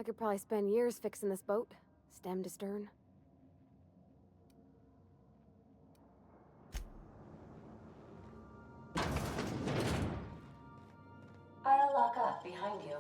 I could probably spend years fixing this boat, stem to stern. I'll lock up behind you.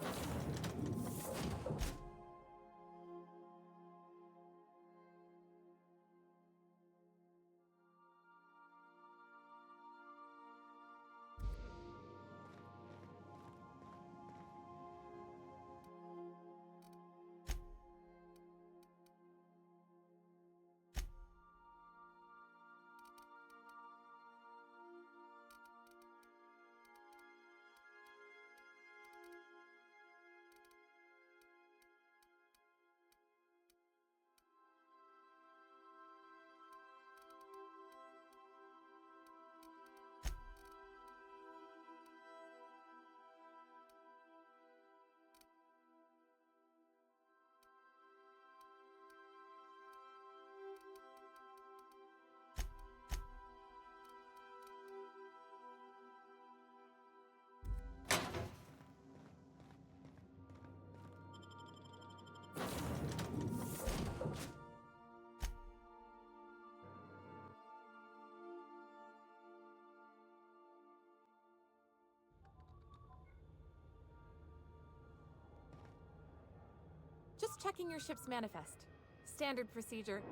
Just checking your ship's manifest. Standard procedure.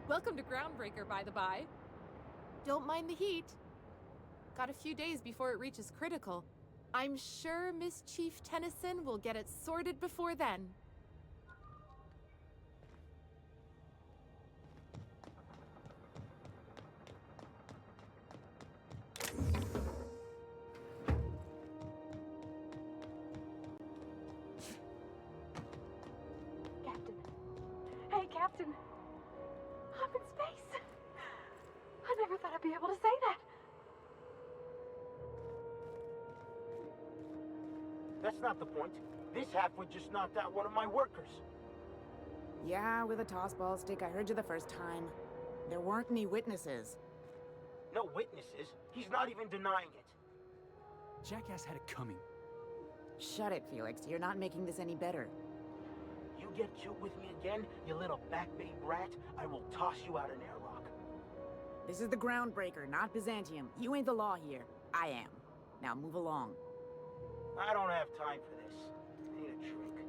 Welcome to Groundbreaker, by the by. Don't mind the heat. Got a few days before it reaches critical. I'm sure Miss Chief Tennyson will get it sorted before then. Hey, Captain. I'm in space. I never thought I'd be able to say that. That's not the point. This halfwit just knocked out one of my workers. Yeah, with a tossball stick. I heard you the first time. There weren't any witnesses. No witnesses. He's not even denying it. Jackass had it coming. Shut it, Felix. You're not making this any better. You get cute with me again, you little back bay brat, I will toss you out an airlock. This is the Groundbreaker, not Byzantium. You ain't the law here. I am. Now move along. I don't have time for this. I need a drink.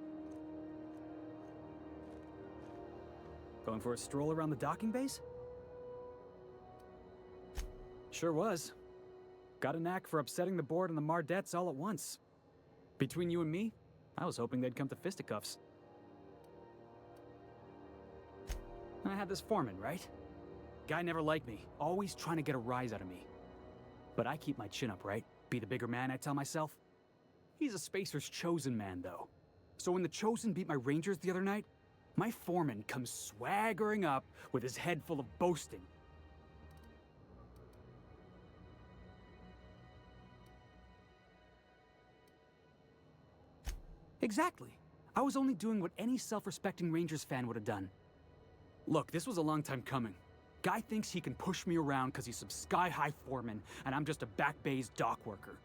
Going for a stroll around the docking base? Sure was. Got a knack for upsetting the board and the Mardettes all at once. Between you and me, I was hoping they'd come to fisticuffs. I had this foreman, right? Guy never liked me, always trying to get a rise out of me. But I keep my chin up, right? Be the bigger man, I tell myself. He's a Spacer's chosen man, though. So when the Chosen beat my Rangers the other night, my foreman comes swaggering up with his head full of boasting. Exactly. I was only doing what any self-respecting Rangers fan would have done. Look, this was a long time coming. Guy thinks he can push me around because he's some sky-high foreman, and I'm just a back bay's dock worker.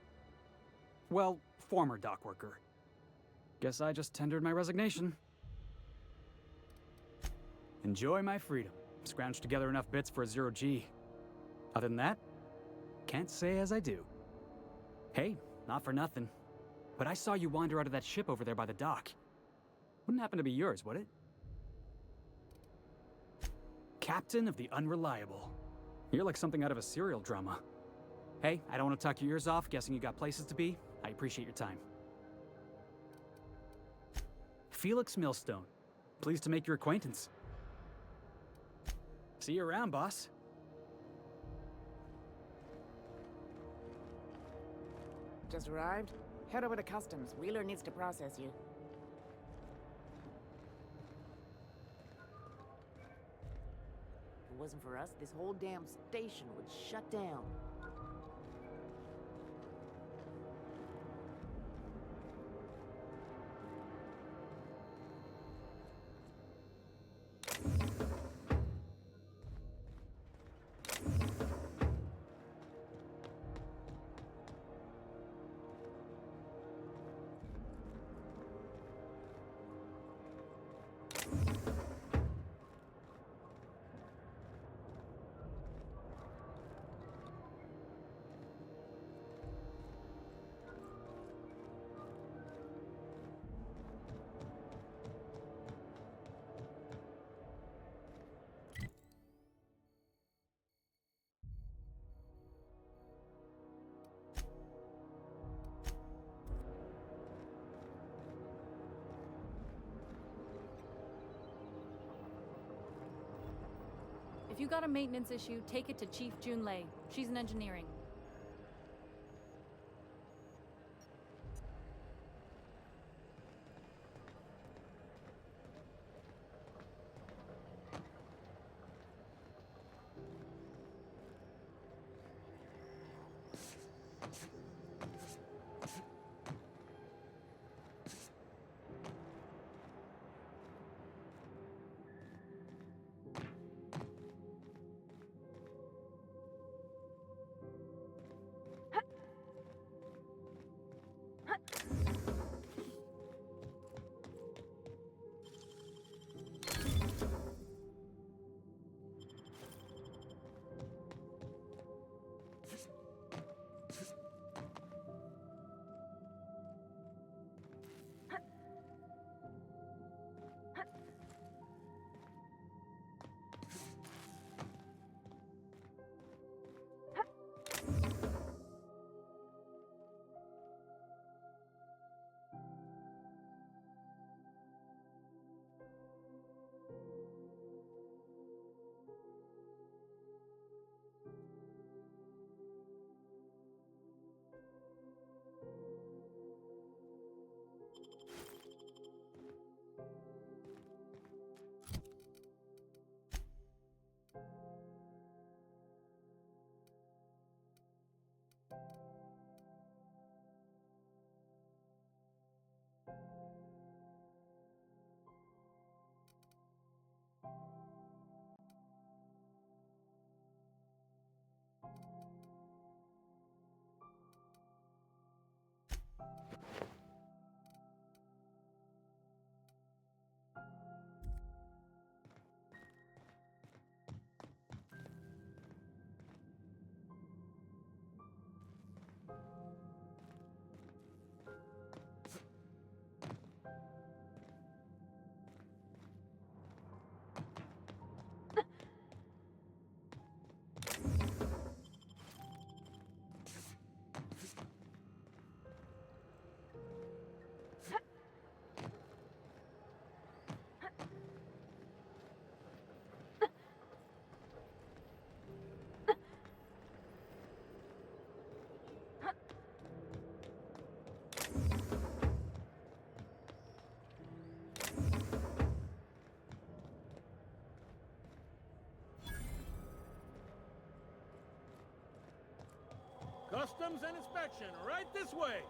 Well, former dock worker. Guess I just tendered my resignation. Enjoy my freedom. Scrounged together enough bits for a 0G. Other than that, can't say as I do. Hey, not for nothing, but I saw you wander out of that ship over there by the dock. Wouldn't happen to be yours, would it? Captain of the Unreliable. You're like something out of a serial drama. Hey, I don't want to talk your ears off, guessing you got places to be. I appreciate your time. Felix Millstone. Pleased to make your acquaintance. See you around, boss. Just arrived? Head over to Customs. Wheeler needs to process you. If it wasn't for us, this whole damn station would shut down. If you got a maintenance issue, take it to Chief Junlei. She's in engineering. Customs and inspection, right this way.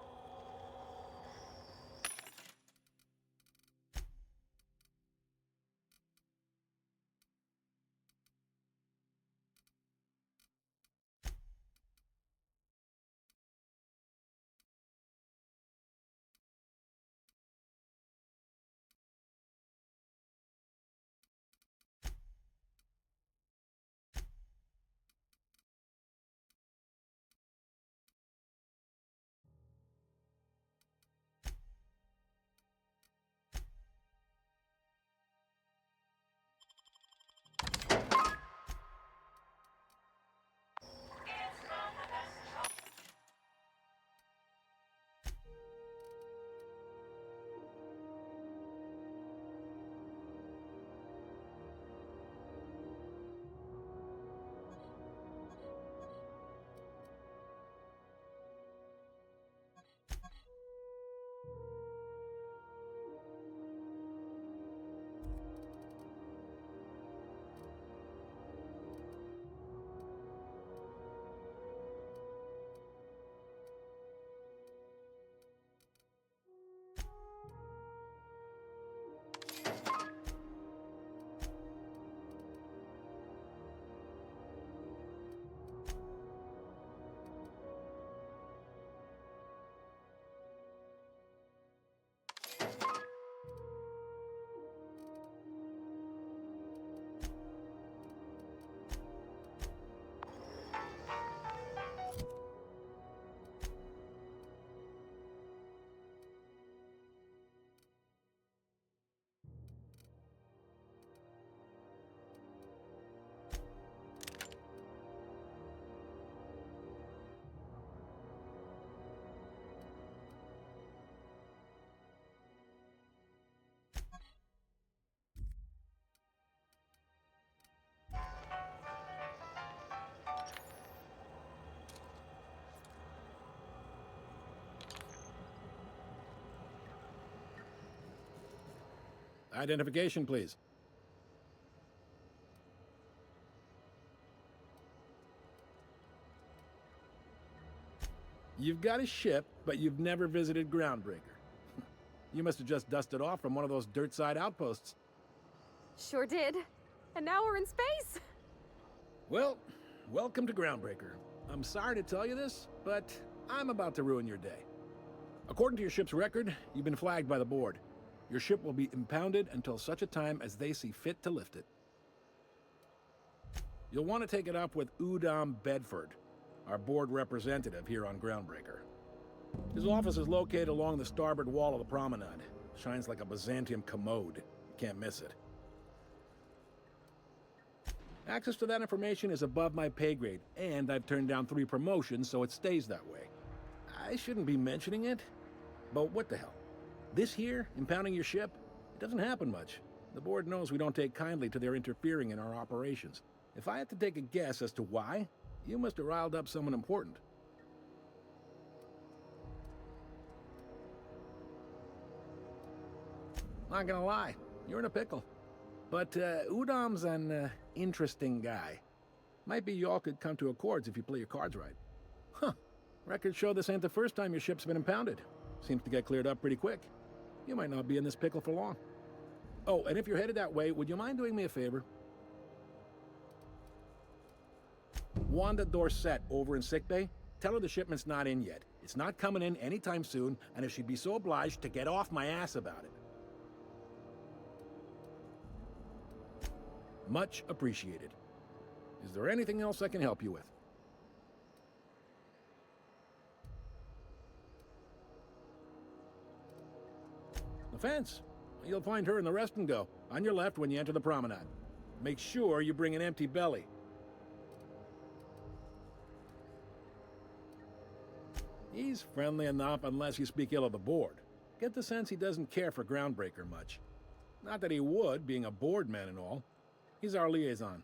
Identification, please. You've got a ship, but you've never visited Groundbreaker. You must have just dusted off from one of those dirt-side outposts. Sure did. And now we're in space. Well, welcome to Groundbreaker. I'm sorry to tell you this, but I'm about to ruin your day. According to your ship's record, you've been flagged by the board. Your ship will be impounded until such a time as they see fit to lift it. You'll want to take it up with Udom Bedford, our board representative here on Groundbreaker. His office is located along the starboard wall of the promenade. Shines like a Byzantium commode. Can't miss it. Access to that information is above my pay grade, and I've turned down 3 promotions, so it stays that way. I shouldn't be mentioning it, but what the hell? This here, impounding your ship, it doesn't happen much. The board knows we don't take kindly to their interfering in our operations. If I had to take a guess as to why, you must have riled up someone important. Not gonna lie, you're in a pickle. But Udom's an interesting guy. Might be y'all could come to accords if you play your cards right. Huh. Records show this ain't the first time your ship's been impounded. Seems to get cleared up pretty quick. You might not be in this pickle for long. Oh, and if you're headed that way, would you mind doing me a favor? Wanda Dorset over in sickbay, tell her the shipment's not in yet. It's not coming in anytime soon, and if she'd be so obliged to get off my ass about it. Much appreciated. Is there anything else I can help you with? The fence. You'll find her in the rest and go, on your left when you enter the promenade. Make sure you bring an empty belly. He's friendly enough unless you speak ill of the board. Get the sense he doesn't care for Groundbreaker much. Not that he would, being a board man and all. He's our liaison.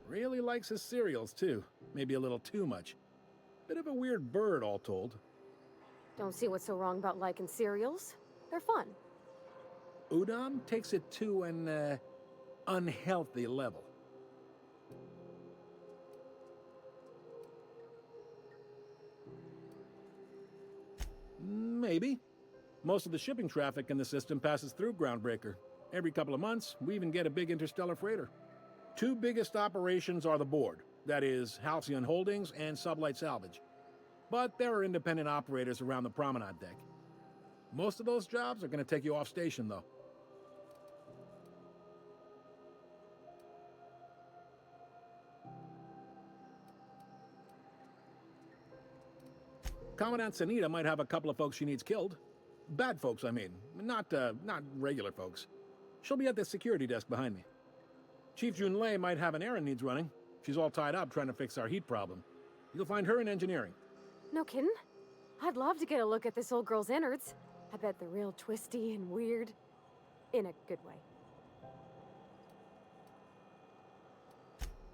Really likes his cereals, too. Maybe a little too much. Bit of a weird bird, all told. Don't see what's so wrong about liking cereals. They're fun. Udom takes it to an unhealthy level. Maybe. Most of the shipping traffic in the system passes through Groundbreaker. Every couple of months, we even get a big interstellar freighter. 2 biggest operations are the board, that is, Halcyon Holdings and Sublight Salvage. But there are independent operators around the promenade deck. Most of those jobs are going to take you off station, though. Commandant Sanita might have a couple of folks she needs killed. Bad folks, I mean. Not regular folks. She'll be at the security desk behind me. Chief Junlei might have an errand needs running. She's all tied up trying to fix our heat problem. You'll find her in engineering. No kidding? I'd love to get a look at this old girl's innards. I bet they're real twisty and weird. In a good way.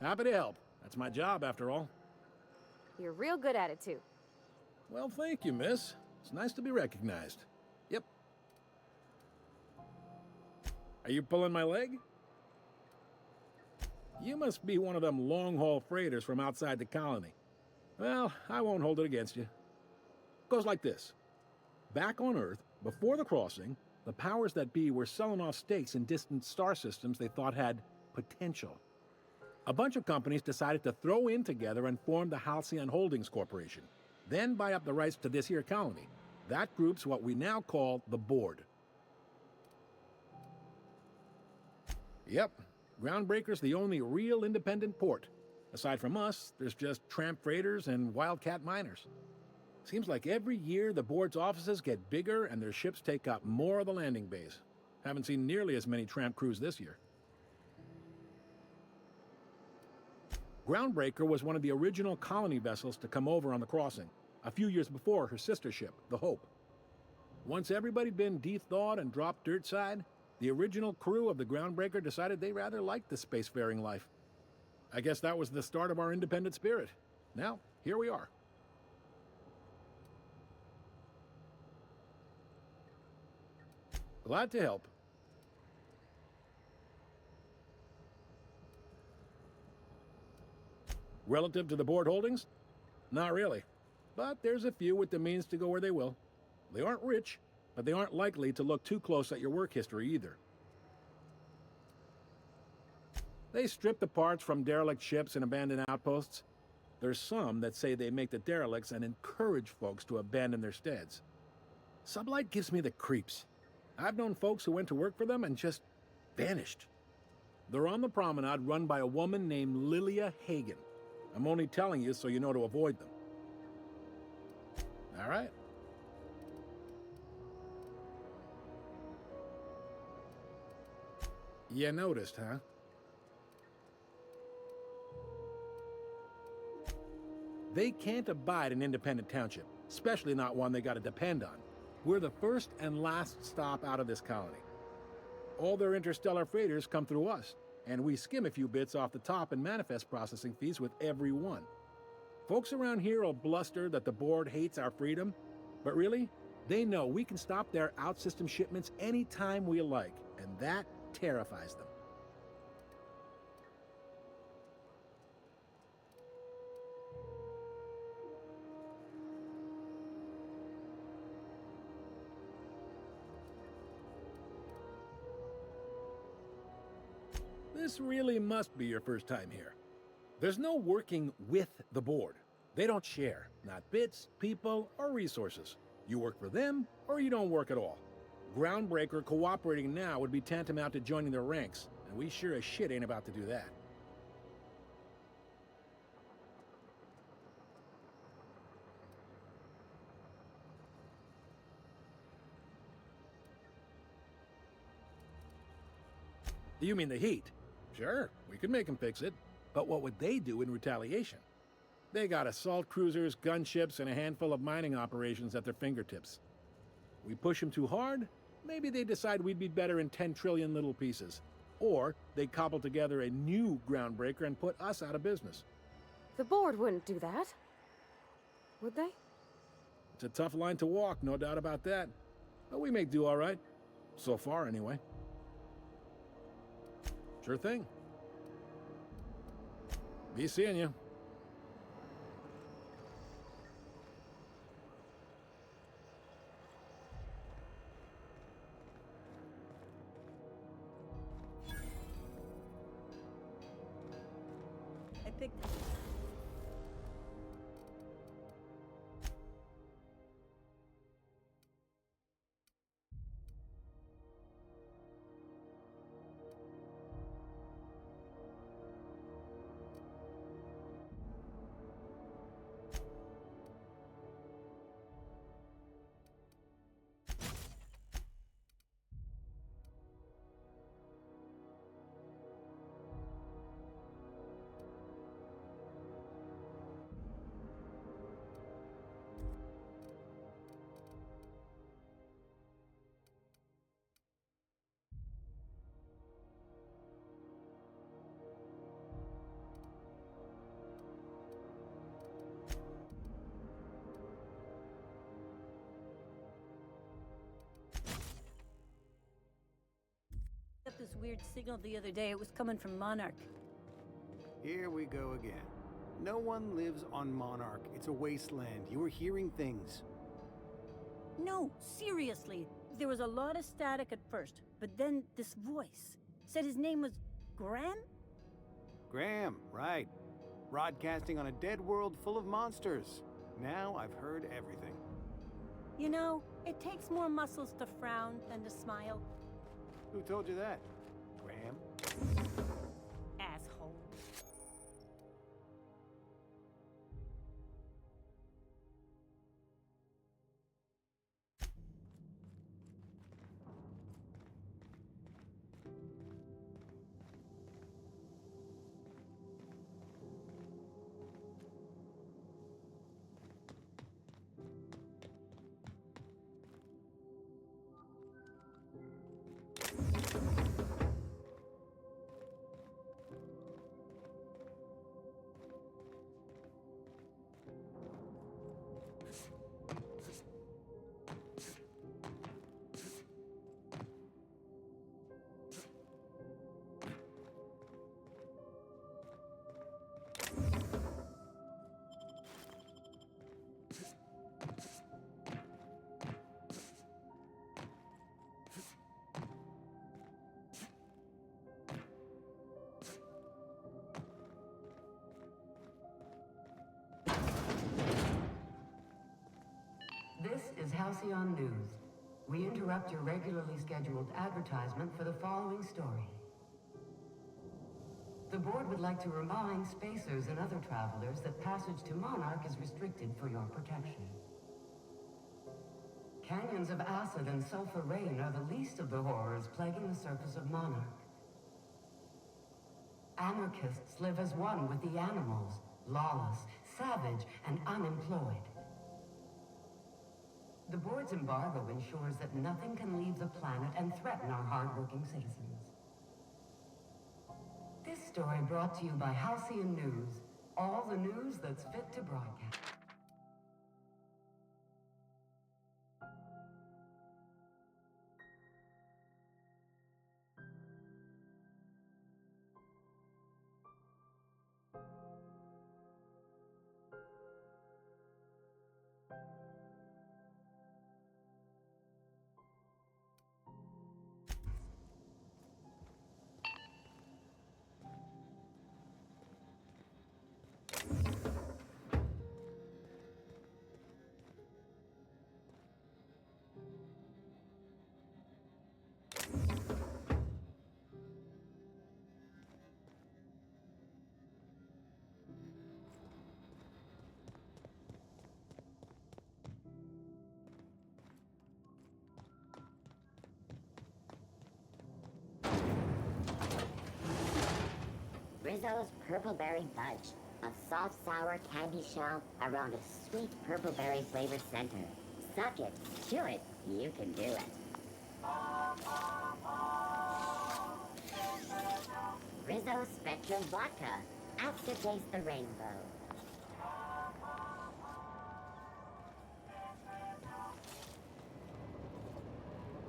Happy to help. That's my job, after all. You're real good at it, too. Well, thank you, miss. It's nice to be recognized. Yep. Are you pulling my leg? You must be one of them long-haul freighters from outside the colony. Well, I won't hold it against you. Goes like this. Back on Earth, before the crossing, the powers that be were selling off stakes in distant star systems they thought had potential. A bunch of companies decided to throw in together and form the Halcyon Holdings Corporation, then buy up the rights to this here colony. That group's what we now call the Board. Yep, Groundbreaker's the only real independent port. Aside from us, there's just tramp freighters and wildcat miners. Seems like every year the Board's offices get bigger and their ships take up more of the landing bays. Haven't seen nearly as many tramp crews this year. Groundbreaker was one of the original colony vessels to come over on the crossing, a few years before her sister ship, the Hope. Once everybody'd been de-thawed and dropped dirtside, the original crew of the Groundbreaker decided they rather liked the spacefaring life. I guess that was the start of our independent spirit. Now, here we are. Glad to help. Relative to the board holdings? Not really. But there's a few with the means to go where they will. They aren't rich, but they aren't likely to look too close at your work history either. They strip the parts from derelict ships and abandoned outposts. There's some that say they make the derelicts and encourage folks to abandon their steads. Sublight gives me the creeps. I've known folks who went to work for them and just vanished. They're on the promenade run by a woman named Lilia Hagen. I'm only telling you so you know to avoid them. All right. You noticed, huh? They can't abide an independent township, especially not one they gotta depend on. We're the first and last stop out of this colony. All their interstellar freighters come through us, and we skim a few bits off the top in manifest processing fees with every one. Folks around here will bluster that the board hates our freedom, but really, they know we can stop their out-system shipments anytime we like, and that terrifies them. This really must be your first time here. There's no working with the board. They don't share, not bits, people, or resources. You work for them, or you don't work at all. Groundbreaker cooperating now would be tantamount to joining their ranks, and we sure as shit ain't about to do that. You mean the heat? Sure, we could make them fix it. But what would they do in retaliation? They got assault cruisers, gunships, and a handful of mining operations at their fingertips. We push them too hard, maybe they decide we'd be better in 10 trillion little pieces. Or they cobble together a new Groundbreaker and put us out of business. The board wouldn't do that. Would they? It's a tough line to walk, no doubt about that. But we may do all right. So far, anyway. Sure thing. Be seeing you. I picked. Up this weird signal the other day. It was coming from Monarch. Here we go again. No one lives on Monarch. It's a wasteland. You were hearing things. No, seriously. There was a lot of static at first, but then this voice said his name was Graham? Graham, right. Broadcasting on a dead world full of monsters. Now I've heard everything. You know, it takes more muscles to frown than to smile. Who told you that? Graham? Asshole. is Halcyon News. We interrupt your regularly scheduled advertisement for the following story. The board would like to remind spacers and other travelers that passage to Monarch is restricted for your protection. Canyons of acid and sulfur rain are the least of the horrors plaguing the surface of Monarch. Anarchists live as one with the animals, lawless, savage, and unemployed. The board's embargo ensures that nothing can leave the planet and threaten our hardworking citizens. This story brought to you by Halcyon News, all the news that's fit to broadcast. Rizzo's Purple Berry Fudge, a soft sour candy shell around a sweet purple berry flavored center. Suck it, chew it, you can do it. Rizzo Spectrum Vodka, aftertaste the rainbow.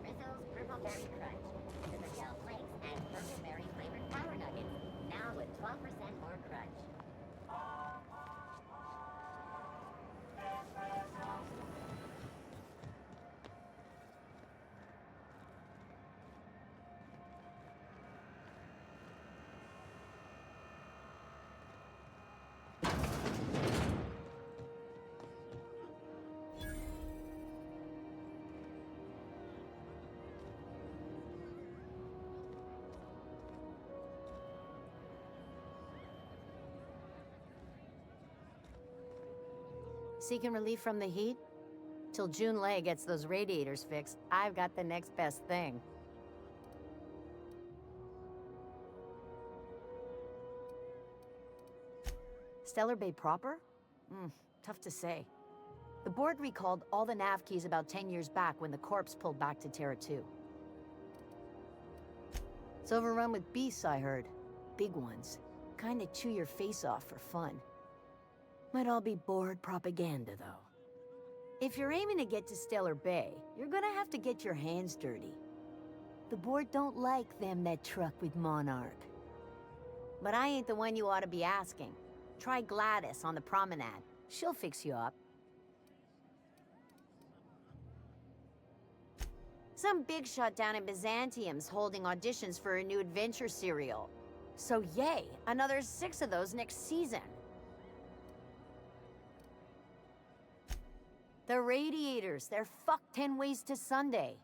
Rizzo's Purple Berry Crunch, Super Gel Flakes and Purple Berry flavored Power Nuggets, now with 12% more crunch. Seeking relief from the heat? Till June Lay gets those radiators fixed, I've got the next best thing. Stellar Bay proper? Tough to say. The board recalled all the nav keys about 10 years back when the corpse pulled back to Terra 2. It's overrun with beasts, I heard. Big ones. Kinda chew your face off for fun. Might all be board propaganda, though. If you're aiming to get to Stellar Bay, you're gonna have to get your hands dirty. The board don't like them that truck with Monarch. But I ain't the one you ought to be asking. Try Gladys on the promenade. She'll fix you up. Some big shot down in Byzantium's holding auditions for a new adventure serial. So yay, another 6 of those next season. The radiators, they're fucked 10 ways to Sunday.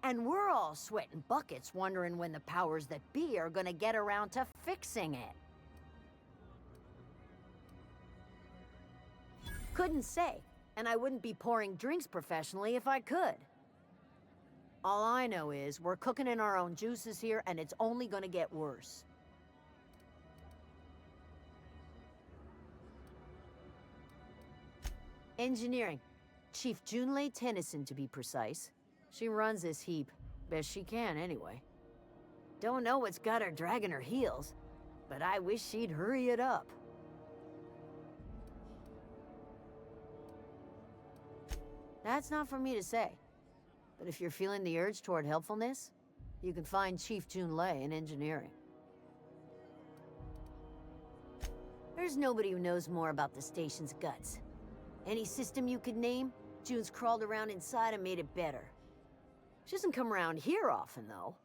And we're all sweating buckets wondering when the powers that be are gonna get around to fixing it. Couldn't say, and I wouldn't be pouring drinks professionally if I could. All I know is we're cooking in our own juices here, and it's only gonna get worse. Engineering. Chief Junlei Tennyson, to be precise. She runs this heap. Best she can, anyway. Don't know what's got her dragging her heels, but I wish she'd hurry it up. That's not for me to say. But if you're feeling the urge toward helpfulness, you can find Chief Junlei in engineering. There's nobody who knows more about the station's guts. Any system you could name, June's crawled around inside and made it better. She doesn't come around here often, though.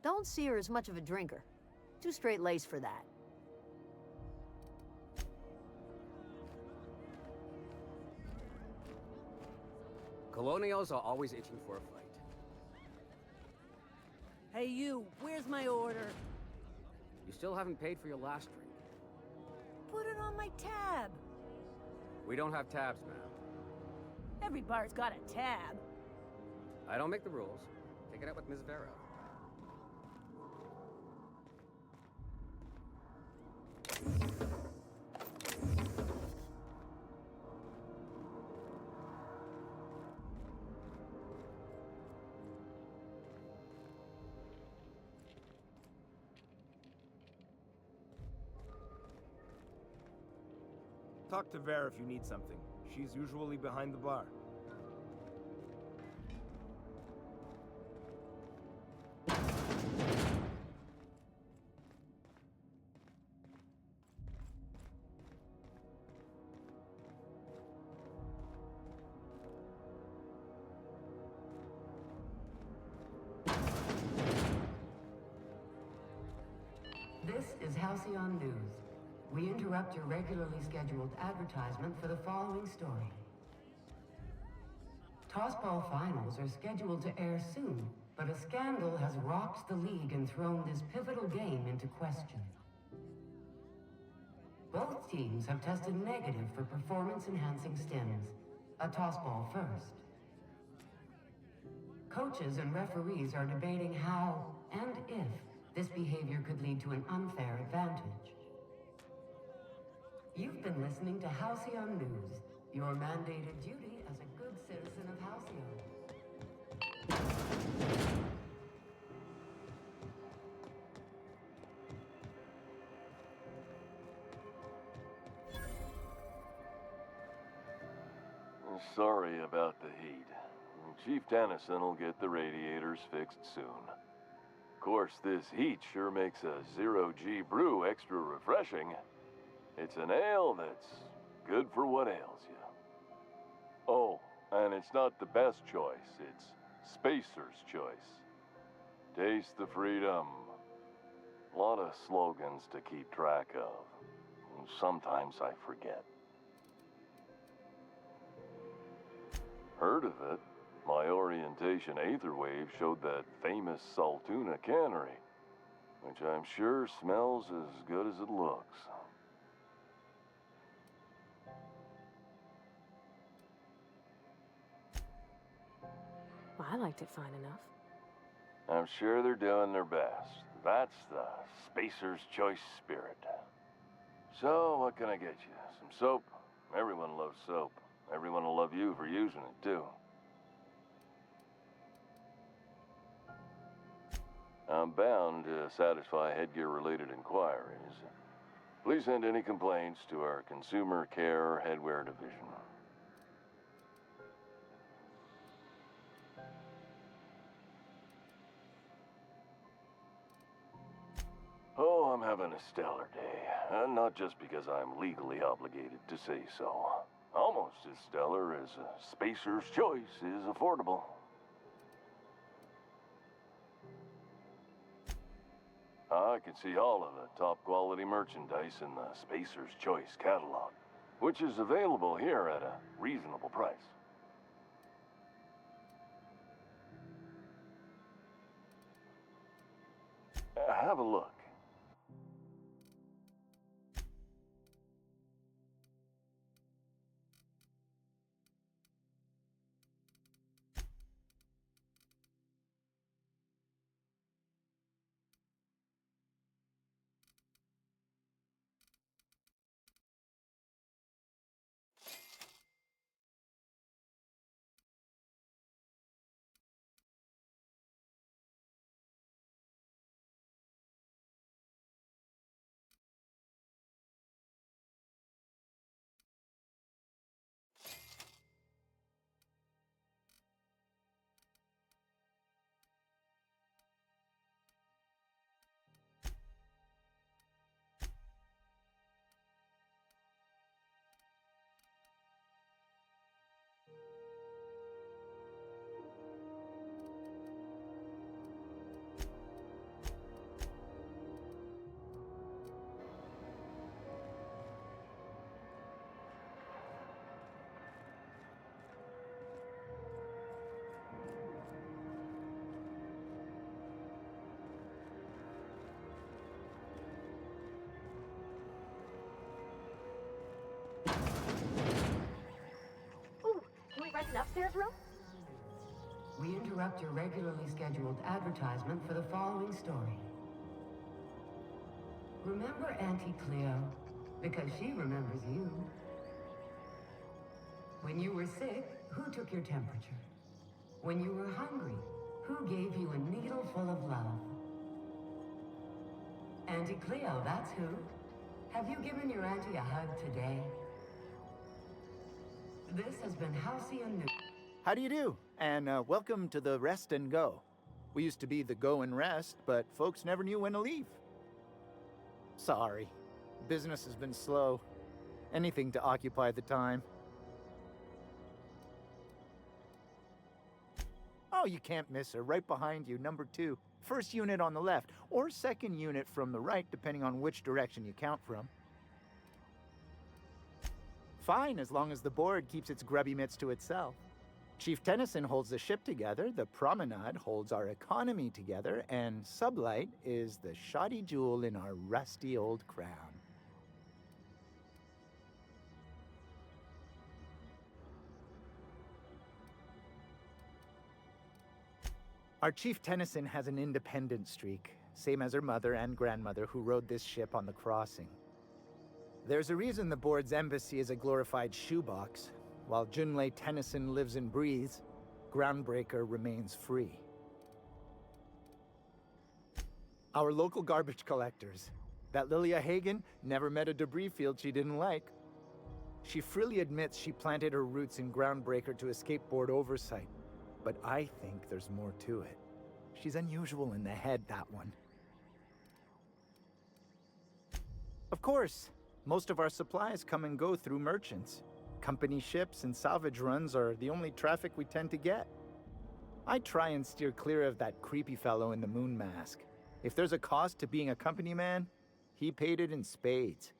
Don't see her as much of a drinker. Too straight-laced for that. Colonials are always itching for a fight. Hey you, where's my order? You still haven't paid for your last drink. Put it on my tab. We don't have tabs, ma'am. Every bar's got a tab. I don't make the rules. Take it out with Ms. Vera. Talk to Vera if you need something. She's usually behind the bar. This is Halcyon News. We interrupt your regularly scheduled advertisement for the following story. Tossball finals are scheduled to air soon, but a scandal has rocked the league and thrown this pivotal game into question. Both teams have tested negative for performance-enhancing stims. A tossball first. Coaches and referees are debating how and if this behavior could lead to an unfair advantage. You've been listening to Halcyon News, your mandated duty as a good citizen of Halcyon. Sorry about the heat. Chief Tennyson will get the radiators fixed soon. Of course, this heat sure makes a zero-G brew extra refreshing. It's an ale that's good for what ails you. Oh, and it's not the best choice, it's Spacer's choice. Taste the freedom. A lot of slogans to keep track of. Sometimes I forget. Heard of it? My orientation Aetherwave showed that famous Saltuna cannery, which I'm sure smells as good as it looks. Well, I liked it fine enough. I'm sure they're doing their best. That's the Spacer's Choice spirit. So, what can I get you? Some soap? Everyone loves soap. Everyone will love you for using it, too. I'm bound to satisfy headgear-related inquiries. Please send any complaints to our Consumer Care Headwear Division. Oh, I'm having a stellar day. Not just because I'm legally obligated to say so. Almost as stellar as a Spacer's Choice is affordable. I can see all of the top-quality merchandise in the Spacer's Choice catalog, which is available here at a reasonable price. Have a look. Several? We interrupt your regularly scheduled advertisement for the following story. Remember Auntie Cleo? Because she remembers you. When you were sick, who took your temperature? When you were hungry, who gave you a needle full of love? Auntie Cleo, that's who. Have you given your auntie a hug today? This has been Halcyon News. How do you do? And welcome to the Rest and Go. We used to be the Go and Rest, but folks never knew when to leave. Sorry. Business has been slow. Anything to occupy the time. Oh, you can't miss her. Right behind you, number 2. First unit on the left, or second unit from the right, depending on which direction you count from. Fine, as long as the board keeps its grubby mitts to itself. Chief Tennyson holds the ship together, the Promenade holds our economy together, and Sublight is the shoddy jewel in our rusty old crown. Our Chief Tennyson has an independent streak, same as her mother and grandmother who rode this ship on the crossing. There's a reason the board's embassy is a glorified shoebox. While Junlei Tennyson lives and breathes, Groundbreaker remains free. Our local garbage collectors. That Lilia Hagen never met a debris field she didn't like. She freely admits she planted her roots in Groundbreaker to escape board oversight. But I think there's more to it. She's unusual in the head, that one. Of course, most of our supplies come and go through merchants. Company ships and salvage runs are the only traffic we tend to get. I try and steer clear of that creepy fellow in the moon mask. If there's a cost to being a company man, he paid it in spades.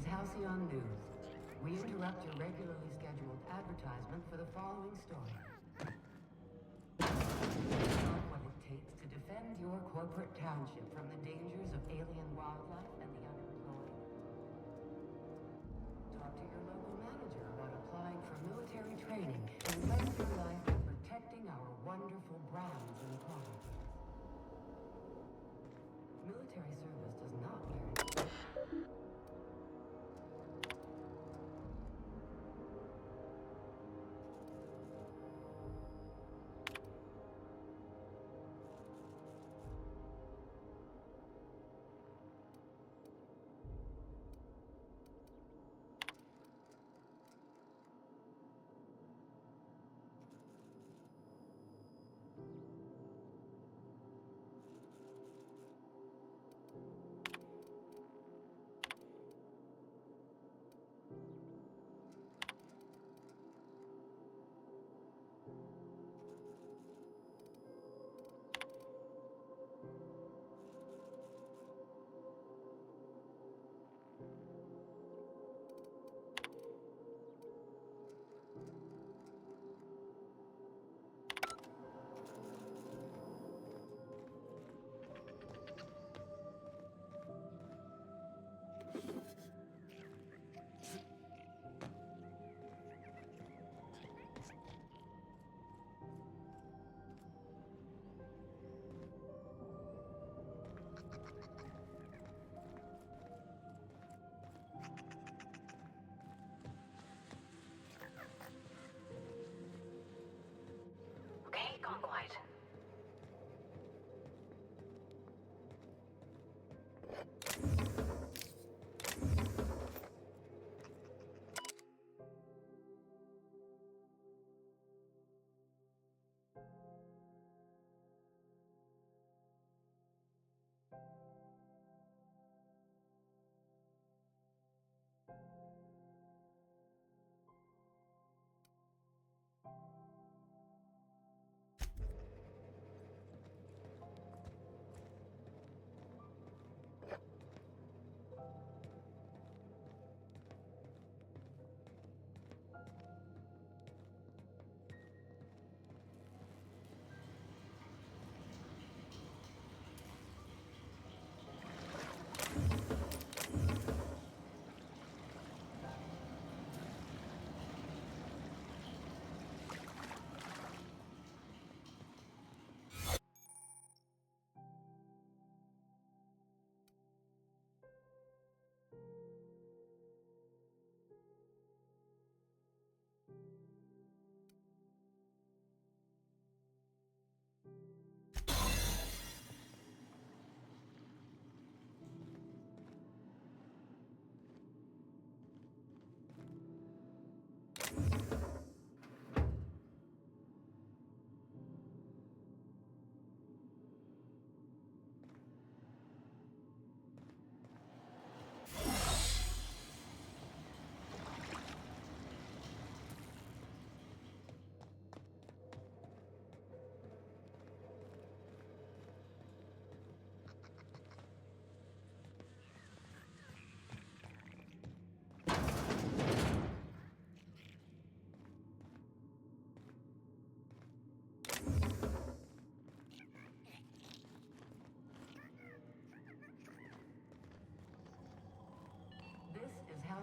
Halcyon News. We interrupt your regularly scheduled advertisement for the following story. Learn what it takes to defend your corporate township from the dangers of alien wildlife and the underemployed. Talk to your local manager about applying for military training and lend your life to protecting our wonderful brands and products. Military service does not guarantee...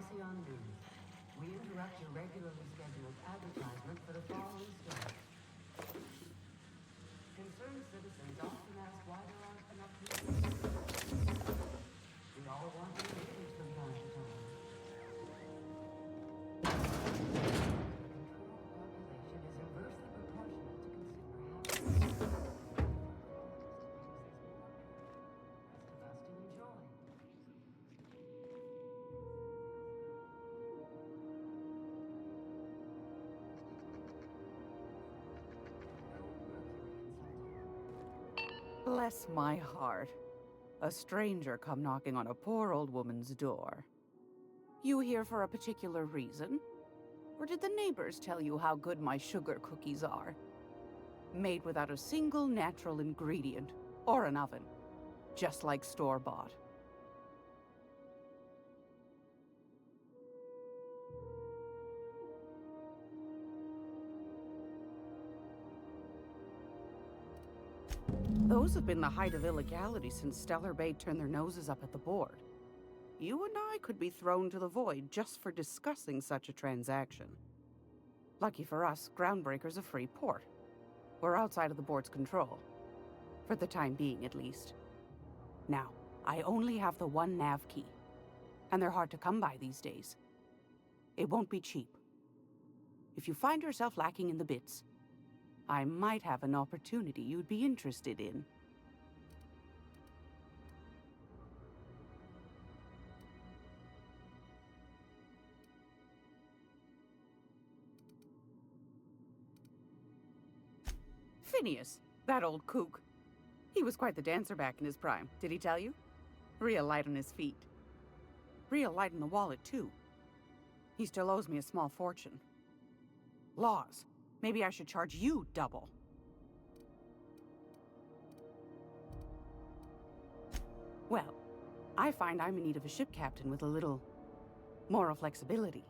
Halcyon News. We interrupt your regularly scheduled advertisement for the following story. Concerned citizens often ask why there aren't enough people. We all want to be news from time to time. Bless my heart. A stranger come knocking on a poor old woman's door. You here for a particular reason? Or did the neighbors tell you how good my sugar cookies are? Made without a single natural ingredient, or an oven. Just like store-bought. Those have been the height of illegality since Stellar Bay turned their noses up at the board. You and I could be thrown to the void just for discussing such a transaction. Lucky for us, Groundbreaker's a free port. We're outside of the board's control. For the time being, at least. Now, I only have the one nav key. And they're hard to come by these days. It won't be cheap. If you find yourself lacking in the bits, I might have an opportunity you'd be interested in. Phineas, that old kook. He was quite the dancer back in his prime, did he tell you? Real light on his feet. Real light in the wallet, too. He still owes me a small fortune. Laws. Maybe I should charge you double. Well, I find I'm in need of a ship captain with a little moral flexibility.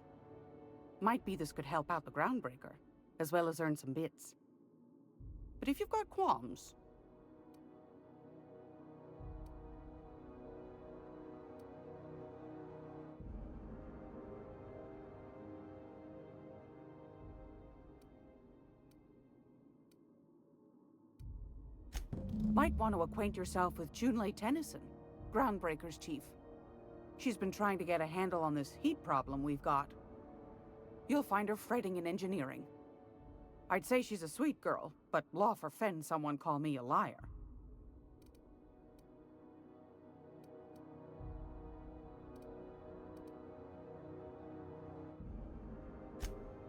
Might be this could help out the Groundbreaker, as well as earn some bits. But if you've got qualms... Might want to acquaint yourself with Junlei Tennyson, Groundbreaker's chief. She's been trying to get a handle on this heat problem we've got. You'll find her fretting in engineering. I'd say she's a sweet girl, but law forfend someone call me a liar.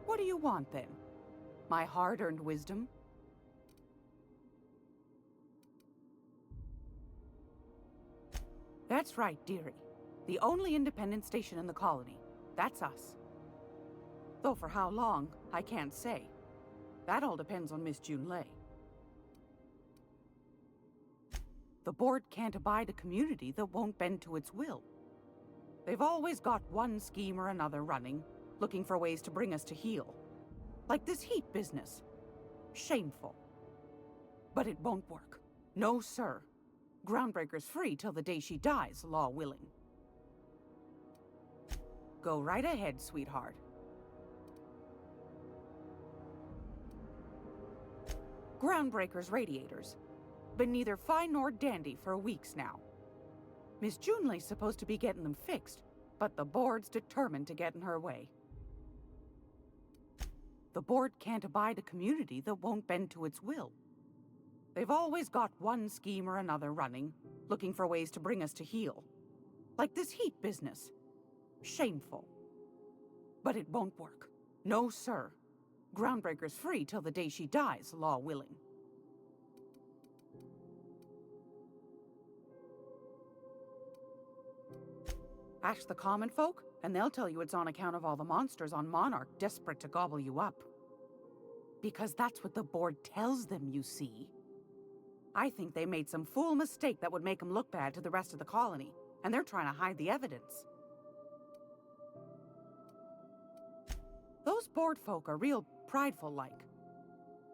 What do you want, then? My hard-earned wisdom? That's right, dearie. The only independent station in the colony. That's us. Though for how long, I can't say. That all depends on Miss Junlei. The board can't abide a community that won't bend to its will. They've always got one scheme or another running, looking for ways to bring us to heel. Like this heat business. Shameful. But it won't work. No, sir. Groundbreaker's free till the day she dies, law willing. Go right ahead, sweetheart. Groundbreaker's radiators. Been neither fine nor dandy for weeks now. Miss Junlei's supposed to be getting them fixed, but the board's determined to get in her way. The board can't abide a community that won't bend to its will. They've always got one scheme or another running, looking for ways to bring us to heel. Like this heat business. Shameful. But it won't work. No, sir. Groundbreaker's free till the day she dies, law willing. Ask the common folk, and they'll tell you it's on account of all the monsters on Monarch desperate to gobble you up. Because that's what the board tells them, you see. I think they made some fool mistake that would make them look bad to the rest of the colony, and they're trying to hide the evidence. Those board folk are real prideful-like.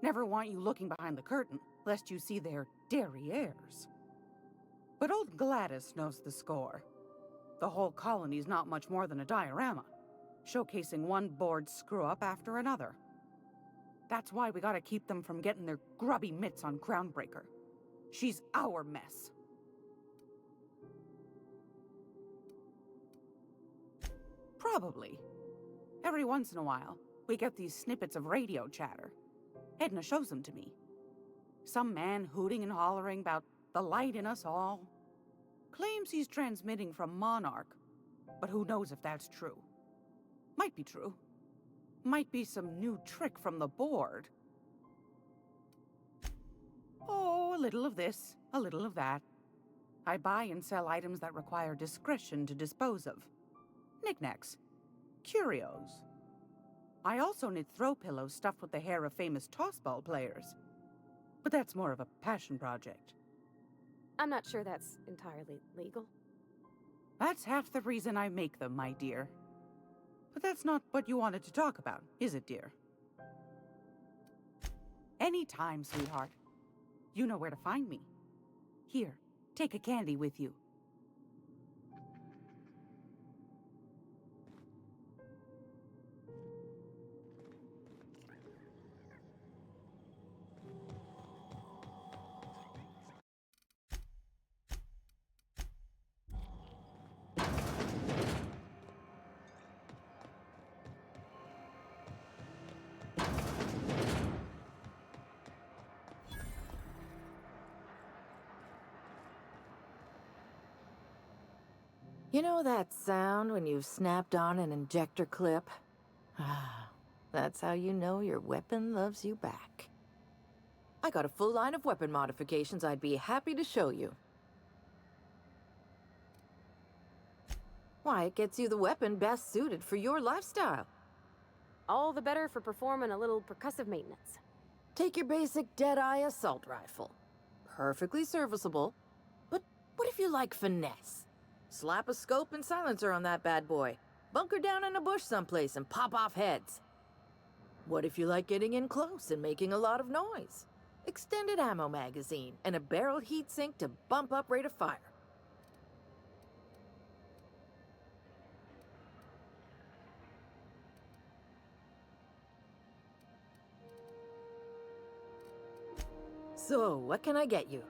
Never want you looking behind the curtain, lest you see their derrieres. But old Gladys knows the score. The whole colony's not much more than a diorama, showcasing one bored screw-up after another. That's why we gotta keep them from getting their grubby mitts on Groundbreaker. She's our mess. Probably. Every once in a while, we get these snippets of radio chatter. Edna shows them to me. Some man hooting and hollering about the light in us all. Claims he's transmitting from Monarch, but who knows if that's true. Might be true. Might be some new trick from the board. Oh, a little of this, a little of that. I buy and sell items that require discretion to dispose of. Knickknacks. Curios. I also knit throw pillows stuffed with the hair of famous tossball players. But that's more of a passion project. I'm not sure that's entirely legal. That's half the reason I make them, my dear. But that's not what you wanted to talk about, is it, dear? Anytime, sweetheart. You know where to find me. Here, take a candy with you. You know that sound when you've snapped on an injector clip? That's how you know your weapon loves you back. I got a full line of weapon modifications I'd be happy to show you. Why, it gets you the weapon best suited for your lifestyle. All the better for performing a little percussive maintenance. Take your basic Deadeye assault rifle. Perfectly serviceable. But what if you like finesse? Slap a scope and silencer on that bad boy. Bunker down in a bush someplace and pop off heads. What if you like getting in close and making a lot of noise? Extended ammo magazine and a barrel heatsink to bump up rate of fire. So, what can I get you?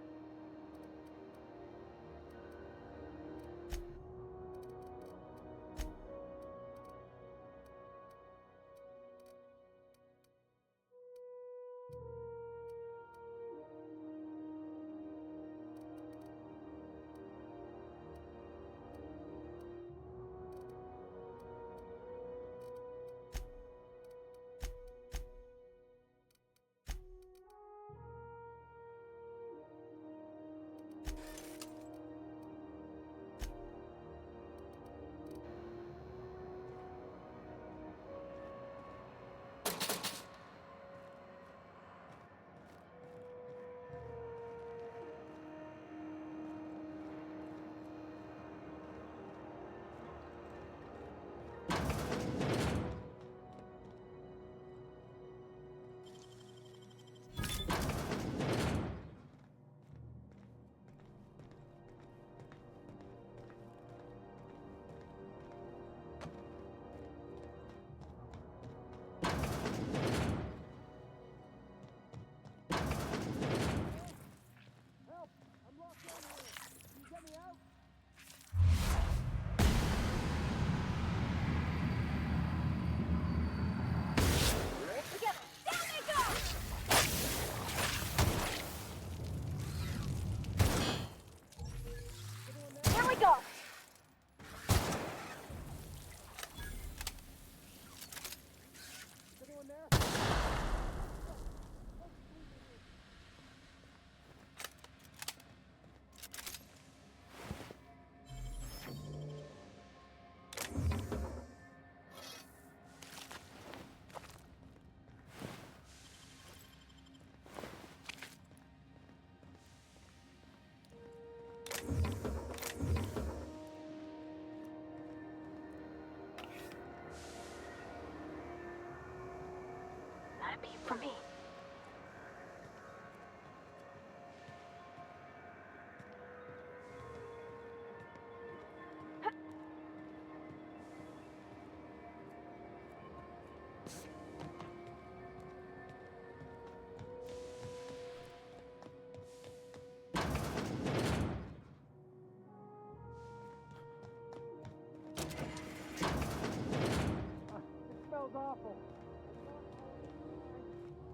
smells awful.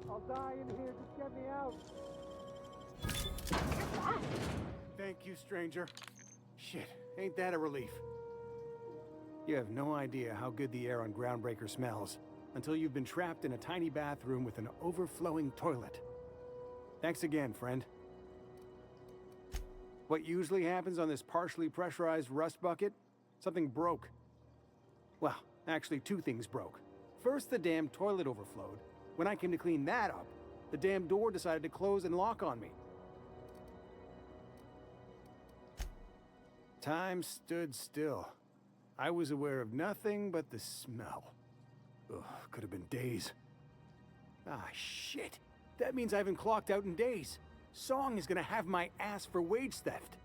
I'll die in here. Just get me out. Thank you, stranger. Shit, ain't that a relief? You have no idea how good the air on Groundbreaker smells until you've been trapped in a tiny bathroom with an overflowing toilet. Thanks again, friend. What usually happens on this partially pressurized rust bucket? Something broke. Well, actually 2 things broke. First, the damn toilet overflowed. When I came to clean that up, the damn door decided to close and lock on me. Time stood still. I was aware of nothing but the smell. Ugh, could have been days. Ah, shit. That means I haven't clocked out in days. Song is gonna have my ass for wage theft.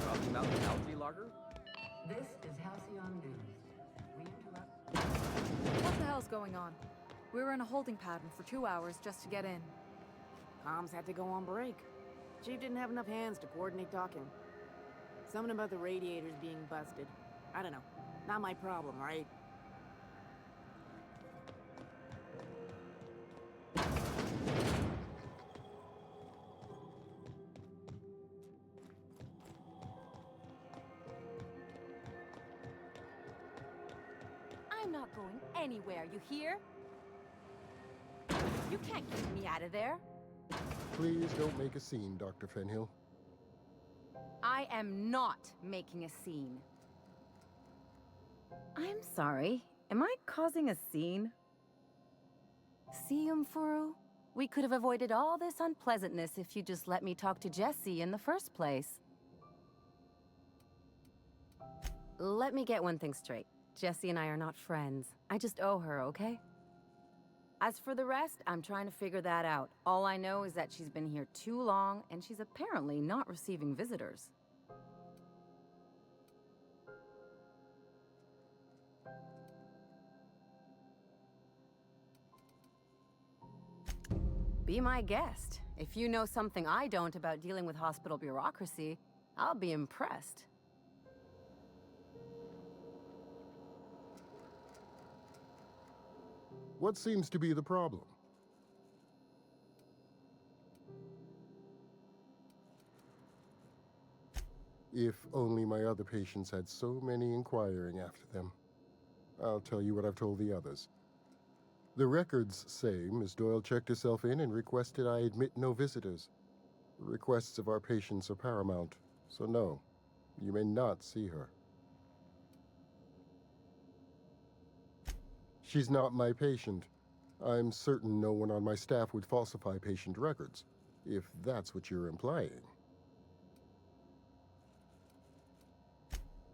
Rocky Mountain Algae Lager? This is Halcyon News. We interrupt. What the hell's going on? We were in a holding pattern for 2 hours just to get in. Comms had to go on break. Chief didn't have enough hands to coordinate talking. Something about the radiators being busted. I don't know. Not my problem, right? I'm not going anywhere, you hear? You can't keep me out of there. Please don't make a scene, Dr. Fenhill. I am not making a scene. I'm sorry. Am I causing a scene? See, Umfuru? We could have avoided all this unpleasantness if you just let me talk to Jesse in the first place. Let me get one thing straight. Jessie and I are not friends. I just owe her, okay? As for the rest, I'm trying to figure that out. All I know is that she's been here too long, and she's apparently not receiving visitors. Be my guest. If you know something I don't about dealing with hospital bureaucracy, I'll be impressed. What seems to be the problem? If only my other patients had so many inquiring after them. I'll tell you what I've told the others. The records say Miss Doyle checked herself in and requested I admit no visitors. The requests of our patients are paramount, so no, you may not see her. She's not my patient. I'm certain no one on my staff would falsify patient records, if that's what you're implying.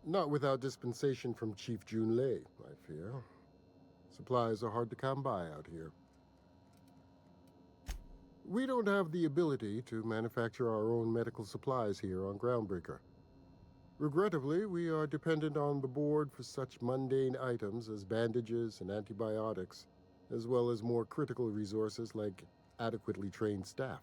Not without dispensation from Chief Junlei, I fear. Supplies are hard to come by out here. We don't have the ability to manufacture our own medical supplies here on Groundbreaker. Regrettably, we are dependent on the board for such mundane items as bandages and antibiotics, as well as more critical resources like adequately trained staff.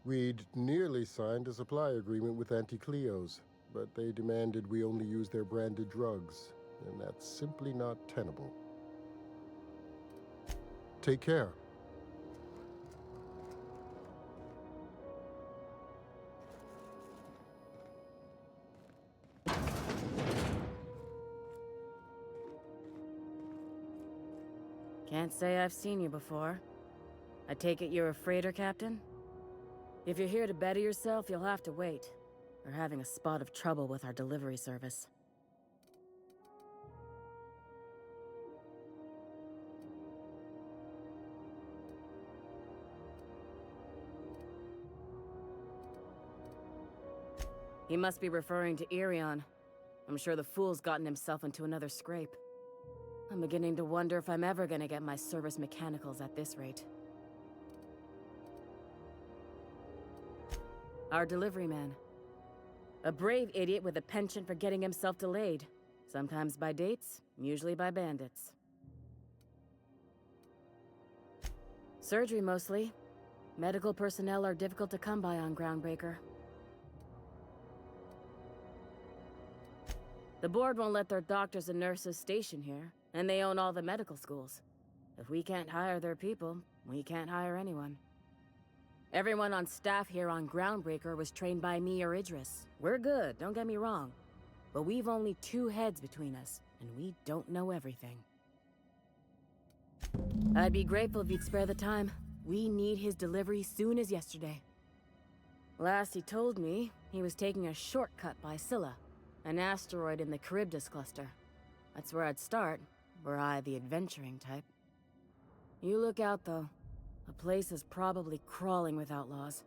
We'd nearly signed a supply agreement with Anti-Cleos, but they demanded we only use their branded drugs, and that's simply not tenable. Take care. Can't say I've seen you before. I take it you're a freighter captain? If you're here to better yourself, you'll have to wait. We're having a spot of trouble with our delivery service. He must be referring to Irion. I'm sure the fool's gotten himself into another scrape. I'm beginning to wonder if I'm ever gonna get my service mechanicals at this rate. Our delivery man. A brave idiot with a penchant for getting himself delayed. Sometimes by dates, usually by bandits. Surgery mostly. Medical personnel are difficult to come by on Groundbreaker. The board won't let their doctors and nurses station here, and they own all the medical schools. If we can't hire their people, we can't hire anyone. Everyone on staff here on Groundbreaker was trained by me or Idris. We're good, don't get me wrong. But we've only 2 heads between us, and we don't know everything. I'd be grateful if you'd spare the time. We need his delivery soon as yesterday. Last he told me, he was taking a shortcut by Scylla, an asteroid in the Charybdis cluster. That's where I'd start, were I the adventuring type. You look out, though. The place is probably crawling with outlaws.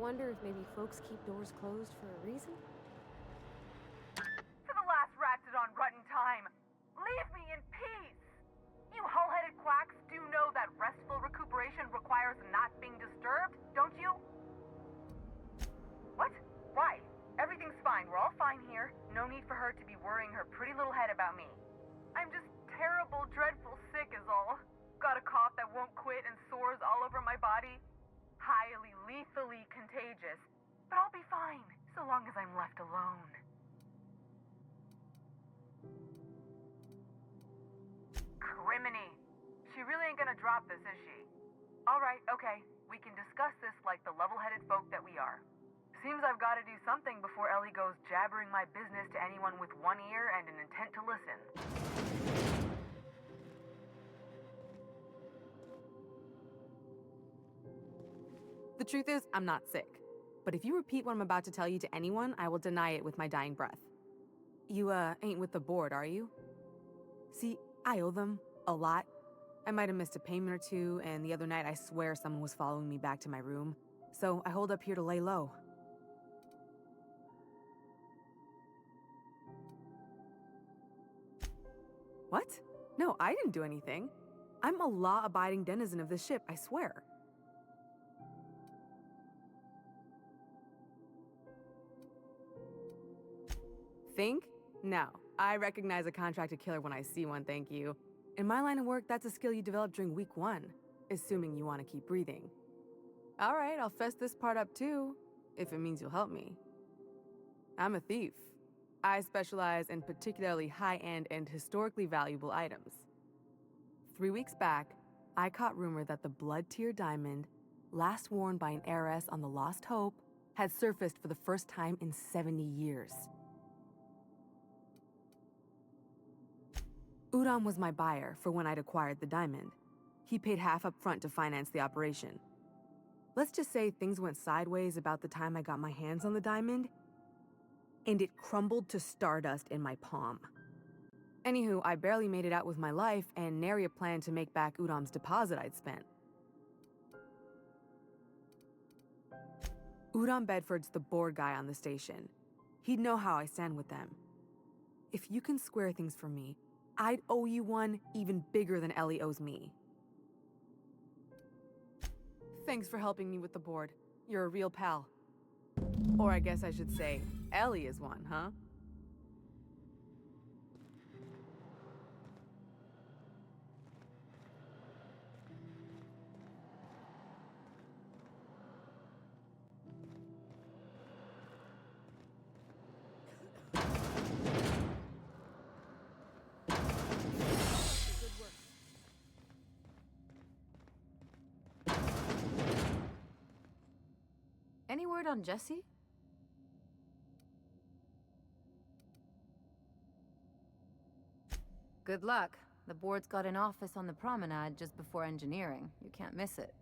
wonder if maybe folks keep doors closed for a reason? To the last ratted on rotten time, leave me in peace! You hull-headed quacks do know that restful recuperation requires not being disturbed, don't you? What? Why? Everything's fine. We're all fine here. No need for her to be worrying her pretty little head about me. I'm just terrible, dreadful sick is all. Got a cough that won't quit and sores all over my body. Highly, lethally contagious. But I'll be fine, so long as I'm left alone. Criminy. She really ain't gonna drop this, is she? Alright, okay. We can discuss this like the level-headed folk that we are. Seems I've got to do something before Ellie goes jabbering my business to anyone with one ear and an intent to listen. The truth is, I'm not sick. But if you repeat what I'm about to tell you to anyone, I will deny it with my dying breath. You, ain't with the board, are you? See, I owe them a lot. I might have missed a payment or two, and the other night I swear someone was following me back to my room. So I hold up here to lay low. What? No, I didn't do anything. I'm a law-abiding denizen of this ship, I swear. Think? No. I recognize a contracted killer when I see one, thank you. In my line of work, that's a skill you develop during week 1, assuming you want to keep breathing. All right, I'll fess this part up too, if it means you'll help me. I'm a thief. I specialize in particularly high-end and historically valuable items. 3 weeks back, I caught rumor that the blood-tier diamond, last worn by an heiress on the Lost Hope, had surfaced for the first time in 70 years. Udom was my buyer for when I'd acquired the diamond. He paid half up front to finance the operation. Let's just say things went sideways about the time I got my hands on the diamond, and it crumbled to stardust in my palm. Anywho, I barely made it out with my life, and nary a plan to make back Udom's deposit I'd spent. Udom Bedford's the board guy on the station. He'd know how I stand with them. If you can square things for me, I'd owe you one even bigger than Ellie owes me. Thanks for helping me with the board. You're a real pal. Or I guess I should say, Ellie is one, huh? Any word on Jesse? Good luck. The board's got an office on the promenade just before engineering. You can't miss it.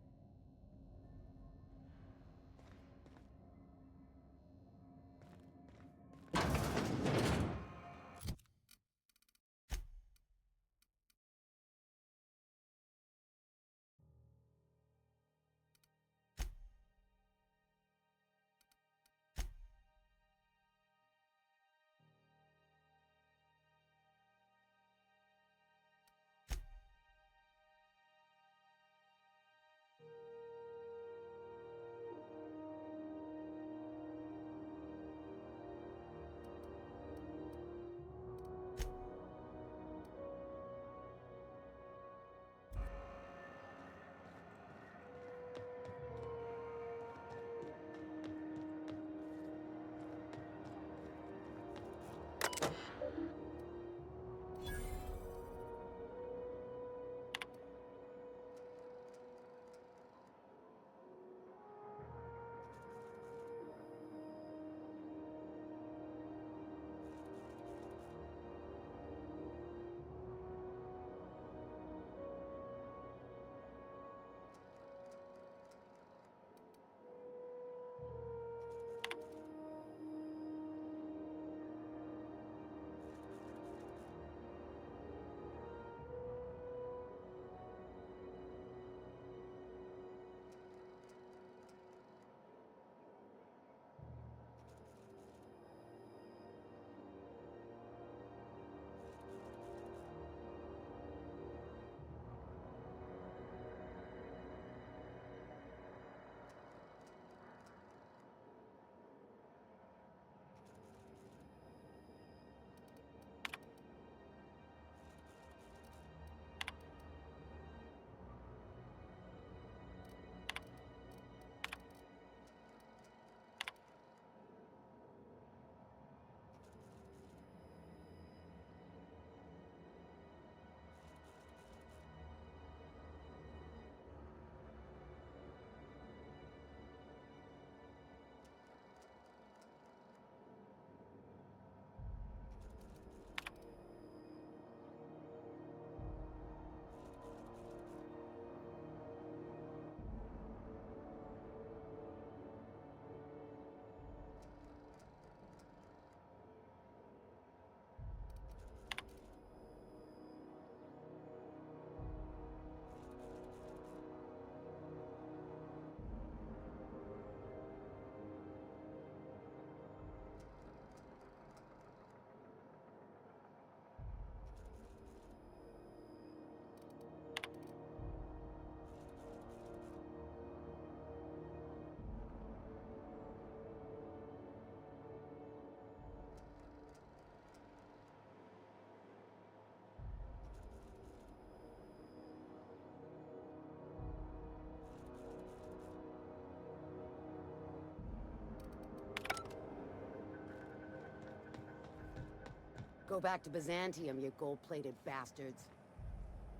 Go back to Byzantium, you gold-plated bastards.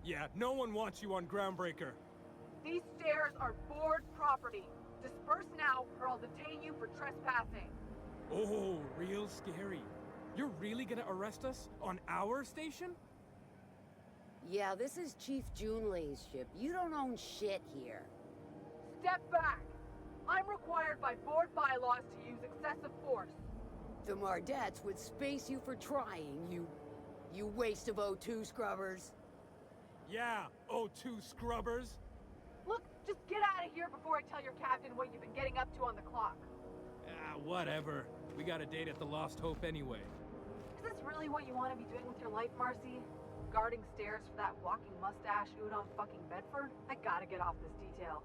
Yeah, no one wants you on Groundbreaker. These stairs are board property. Disperse now, or I'll detain you for trespassing. Oh, real scary. You're really gonna arrest us on our station? Yeah, this is Chief Junlei's ship. You don't own shit here. Step back! I'm required by board bylaws to use excessive force. The Mardettes would space you for trying, you waste of O2 scrubbers. Yeah, O2 scrubbers. Look, just get out of here before I tell your captain what you've been getting up to on the clock. Ah, whatever. We got a date at the Lost Hope anyway. Is this really what you want to be doing with your life, Marcy? Guarding stairs for that walking mustache Udon fucking Bedford? I gotta get off this detail.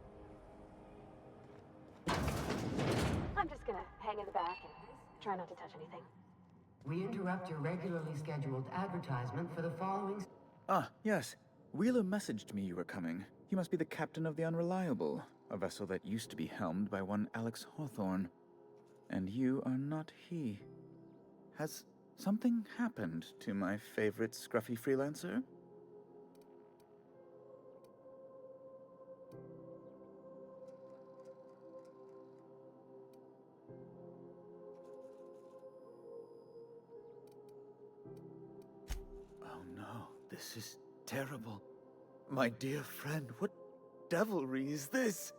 I'm just gonna hang in the back and try not to touch anything. We interrupt your regularly scheduled advertisement for the following... Ah, yes. Wheeler messaged me you were coming. You must be the captain of the Unreliable, a vessel that used to be helmed by one Alex Hawthorne. And you are not he. Has something happened to my favorite scruffy freelancer? Oh no, this is terrible. My dear friend, what devilry is this?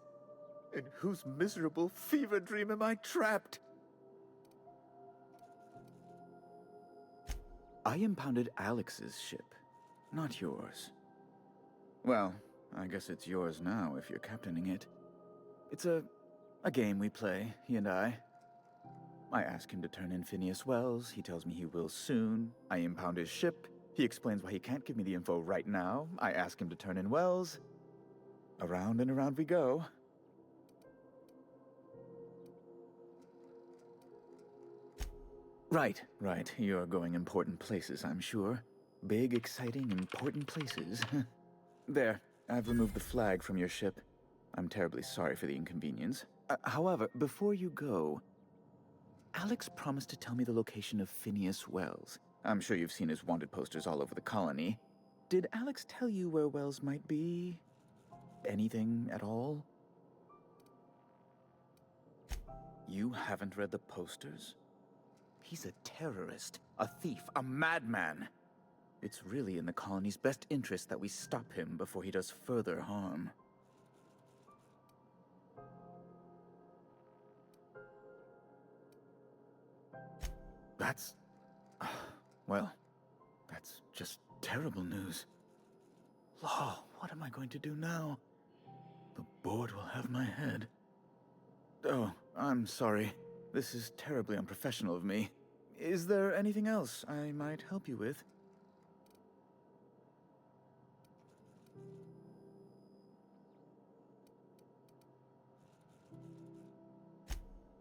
In whose miserable fever dream am I trapped? I impounded Alex's ship, not yours. Well, I guess it's yours now if you're captaining it. It's a game we play, he and I. I ask him to turn in Phineas Wells, he tells me he will soon. I impound his ship, he explains why he can't give me the info right now. I ask him to turn in Wells. Around and around we go. Right. You're going important places, I'm sure. Big, exciting, important places. There, I've removed the flag from your ship. I'm terribly sorry for the inconvenience. However, before you go, Alex promised to tell me the location of Phineas Wells. I'm sure you've seen his wanted posters all over the colony. Did Alex tell you where Wells might be? Anything at all? You haven't read the posters? He's a terrorist, a thief, a madman. It's really in the colony's best interest that we stop him before he does further harm. That's... well, that's just terrible news. Law, what am I going to do now? The board will have my head. Oh, I'm sorry. This is terribly unprofessional of me. Is there anything else I might help you with?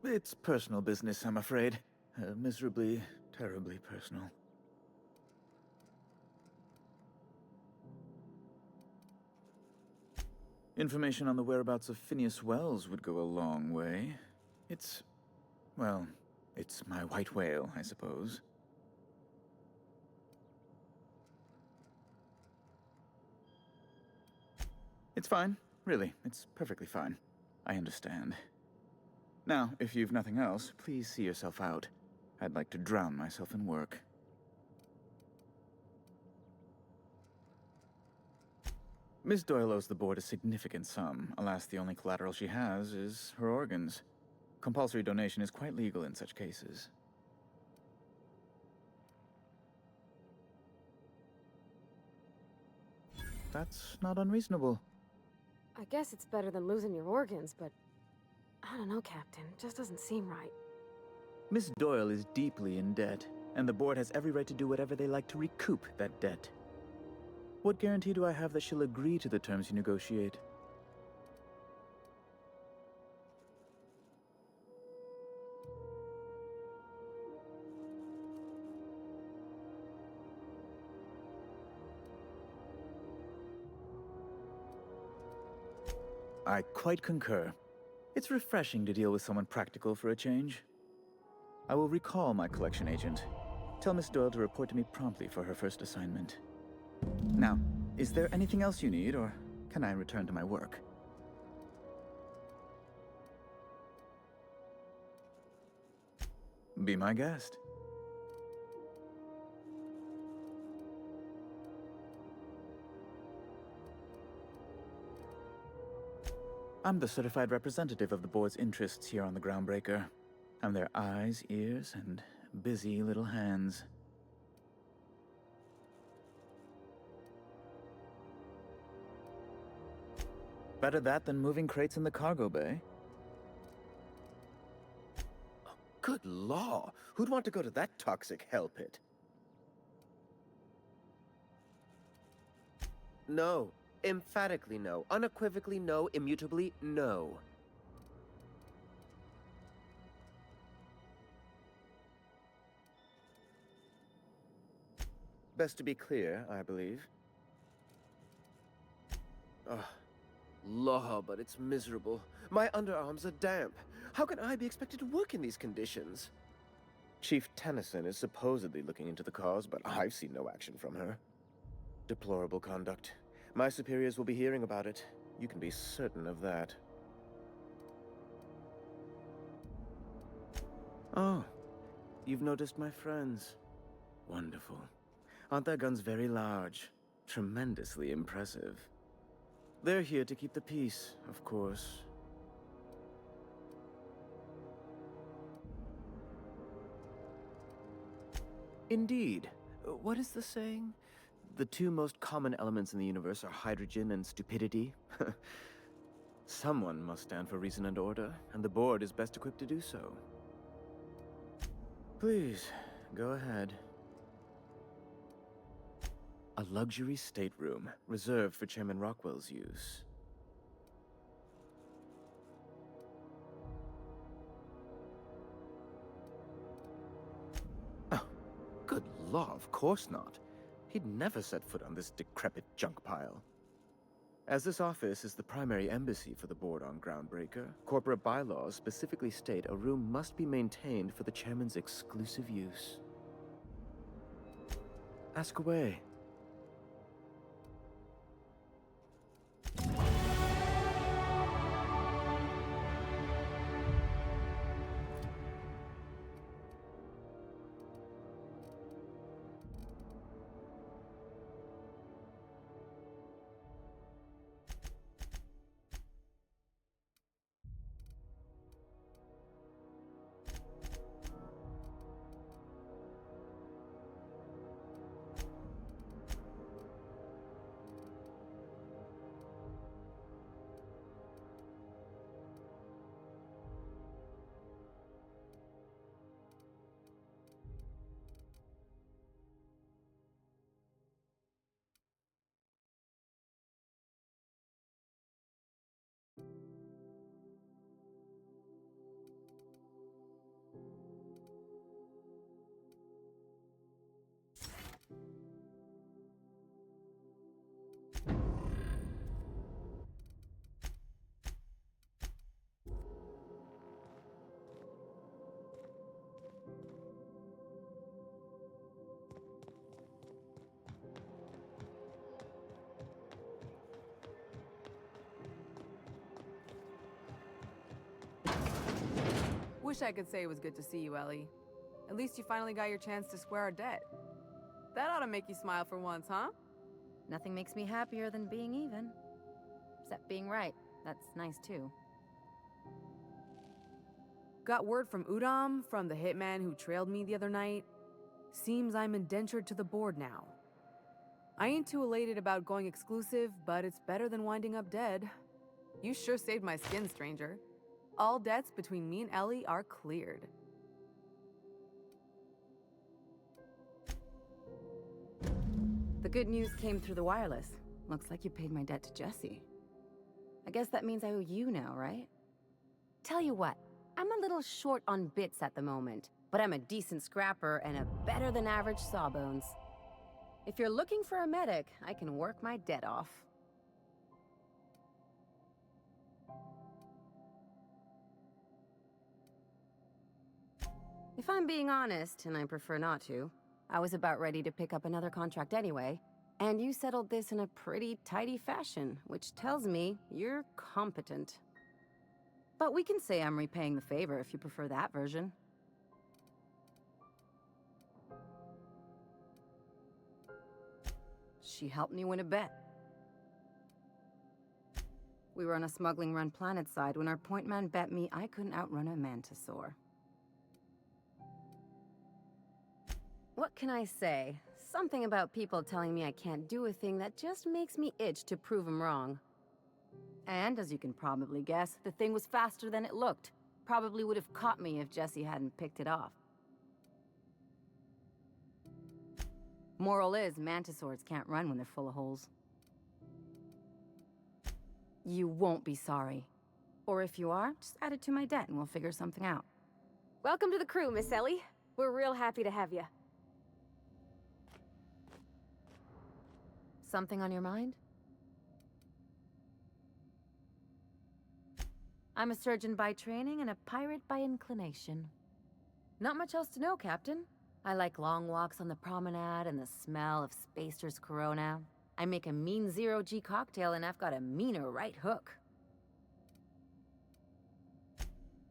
It's personal business, I'm afraid. Miserably, terribly personal. Information on the whereabouts of Phineas Wells would go a long way. It's... well, it's my white whale, I suppose. It's fine. Really, it's perfectly fine. I understand. Now, if you've nothing else, please see yourself out. I'd like to drown myself in work. Miss Doyle owes the board a significant sum. Alas, the only collateral she has is her organs. Compulsory donation is quite legal in such cases. That's not unreasonable. I guess it's better than losing your organs, but I don't know, Captain. Just doesn't seem right. Miss Doyle is deeply in debt, and the board has every right to do whatever they like to recoup that debt. What guarantee do I have that she'll agree to the terms you negotiate? I quite concur. It's refreshing to deal with someone practical for a change. I will recall my collection agent. Tell Miss Doyle to report to me promptly for her first assignment. Now, is there anything else you need, or can I return to my work? Be my guest. I'm the certified representative of the board's interests here on the Groundbreaker. I'm their eyes, ears, and busy little hands. Better that than moving crates in the cargo bay. Good law! Who'd want to go to that toxic hell pit? No. Emphatically no. Unequivocally no. Immutably no. Best to be clear, I believe. Ugh. Law, but it's miserable. My underarms are damp. How can I be expected to work in these conditions? Chief Tennyson is supposedly looking into the cause, but I've seen no action from her. Deplorable conduct. My superiors will be hearing about it. You can be certain of that. Oh, you've noticed my friends. Wonderful. Aren't their guns very large? Tremendously impressive. They're here to keep the peace, of course. Indeed. What is the saying? The two most common elements in the universe are hydrogen and stupidity. Someone must stand for reason and order, and the board is best equipped to do so. Please, go ahead. A luxury stateroom, reserved for Chairman Rockwell's use. Oh, good law, of course not. He'd never set foot on this decrepit junk pile. As this office is the primary embassy for the board on Groundbreaker, corporate bylaws specifically state a room must be maintained for the chairman's exclusive use. Ask away. Wish I could say it was good to see you, Ellie. At least you finally got your chance to square our debt. That ought to make you smile for once, huh? Nothing makes me happier than being even. Except being right. That's nice, too. Got word from Udom, from the hitman who trailed me the other night. Seems I'm indentured to the board now. I ain't too elated about going exclusive, but it's better than winding up dead. You sure saved my skin, stranger. All debts between me and Ellie are cleared. The good news came through the wireless. Looks like you paid my debt to Jesse. I guess that means I owe you now, right? Tell you what, I'm a little short on bits at the moment, but I'm a decent scrapper and a better-than-average sawbones. If you're looking for a medic, I can work my debt off. If I'm being honest, and I prefer not to, I was about ready to pick up another contract anyway, and you settled this in a pretty tidy fashion, which tells me you're competent. But we can say I'm repaying the favor if you prefer that version. She helped me win a bet. We were on a smuggling run planetside when our point man bet me I couldn't outrun a mantisaur. What can I say? Something about people telling me I can't do a thing that just makes me itch to prove them wrong. And, as you can probably guess, the thing was faster than it looked. Probably would have caught me if Jesse hadn't picked it off. Moral is, mantisaurs can't run when they're full of holes. You won't be sorry. Or if you are, just add it to my debt and we'll figure something out. Welcome to the crew, Miss Ellie. We're real happy to have you. Something on your mind? I'm a surgeon by training and a pirate by inclination. Not much else to know, Captain. I like long walks on the promenade and the smell of Spacer's Corona. I make a mean zero-G cocktail and I've got a meaner right hook.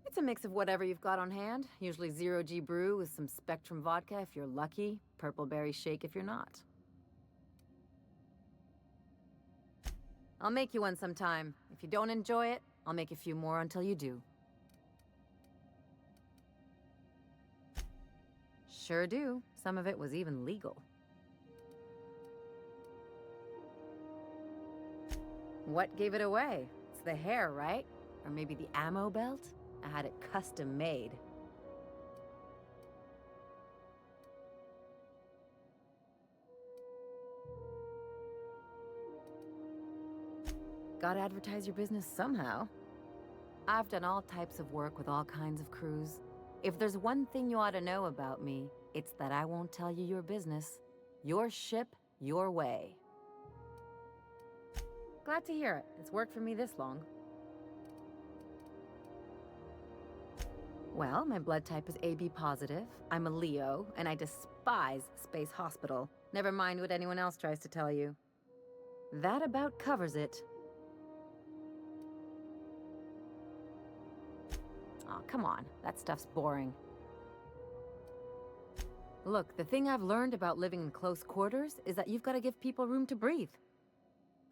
It's a mix of whatever you've got on hand. Usually zero-G brew with some Spectrum vodka if you're lucky, purple berry shake if you're not. I'll make you one sometime. If you don't enjoy it, I'll make a few more until you do. Sure do. Some of it was even legal. What gave it away? It's the hair, right? Or maybe the ammo belt? I had it custom made. Gotta advertise your business somehow. I've done all types of work with all kinds of crews. If there's one thing you ought to know about me, it's that I won't tell you your business. Your ship, your way. Glad to hear it. It's worked for me this long. Well, my blood type is AB positive. I'm a Leo, and I despise Space Hospital. Never mind what anyone else tries to tell you. That about covers it. Aw, come on. That stuff's boring. Look, the thing I've learned about living in close quarters is that you've got to give people room to breathe.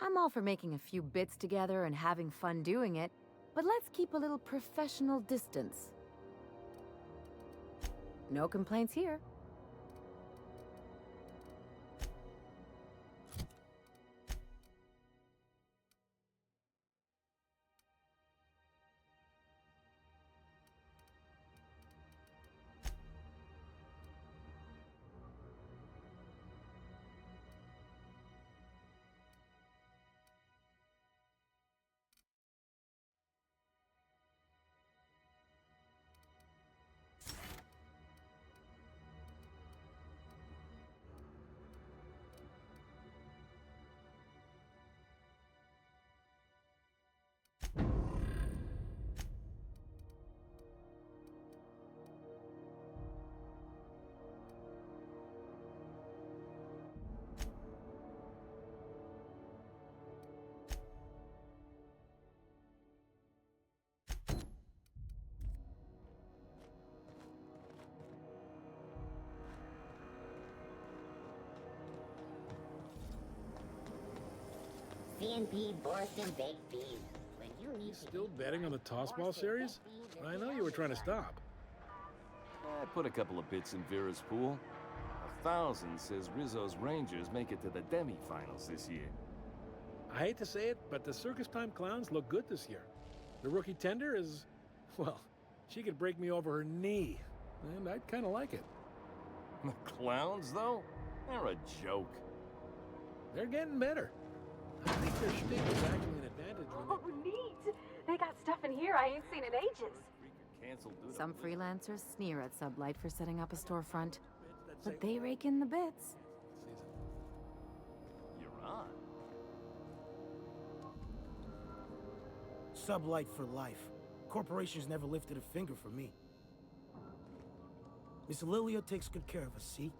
I'm all for making a few bits together and having fun doing it, but let's keep a little professional distance. No complaints here. CNP Boston baked beans. When you need Still betting on the tossball series? I know you were trying to stop. I put a couple of bits in Vera's pool. 1,000 says Rizzo's Rangers make it to the demi-finals this year. I hate to say it, but the Circus Time Clowns look good this year. The rookie tender is, well, she could break me over her knee, and I'd kind of like it. The Clowns, though? They're a joke. They're getting better. I think their shtick is actually an advantage when Oh, neat! They got stuff in here I ain't seen in ages. Some freelancers sneer at Sublight for setting up a storefront, but they rake in the bits. You're on. Sublight for life. Corporations never lifted a finger for me. Miss Lilia takes good care of us, see?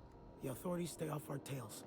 The authorities stay off our tails.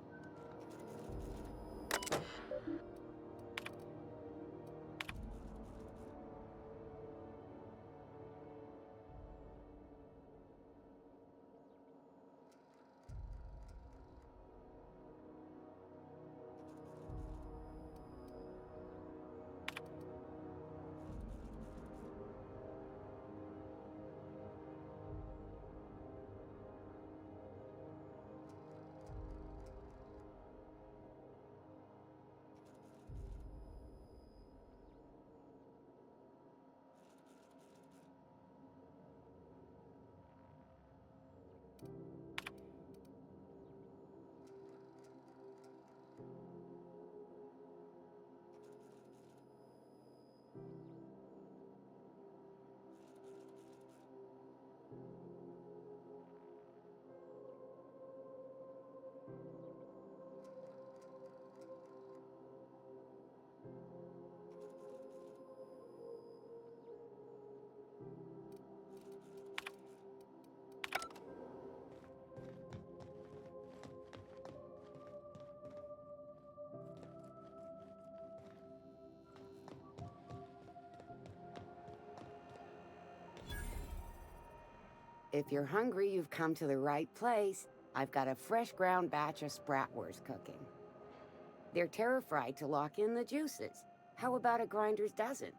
If you're hungry, you've come to the right place. I've got a fresh ground batch of spratwurst cooking. They're terra-fried to lock in the juices. How about a grinder's dozen?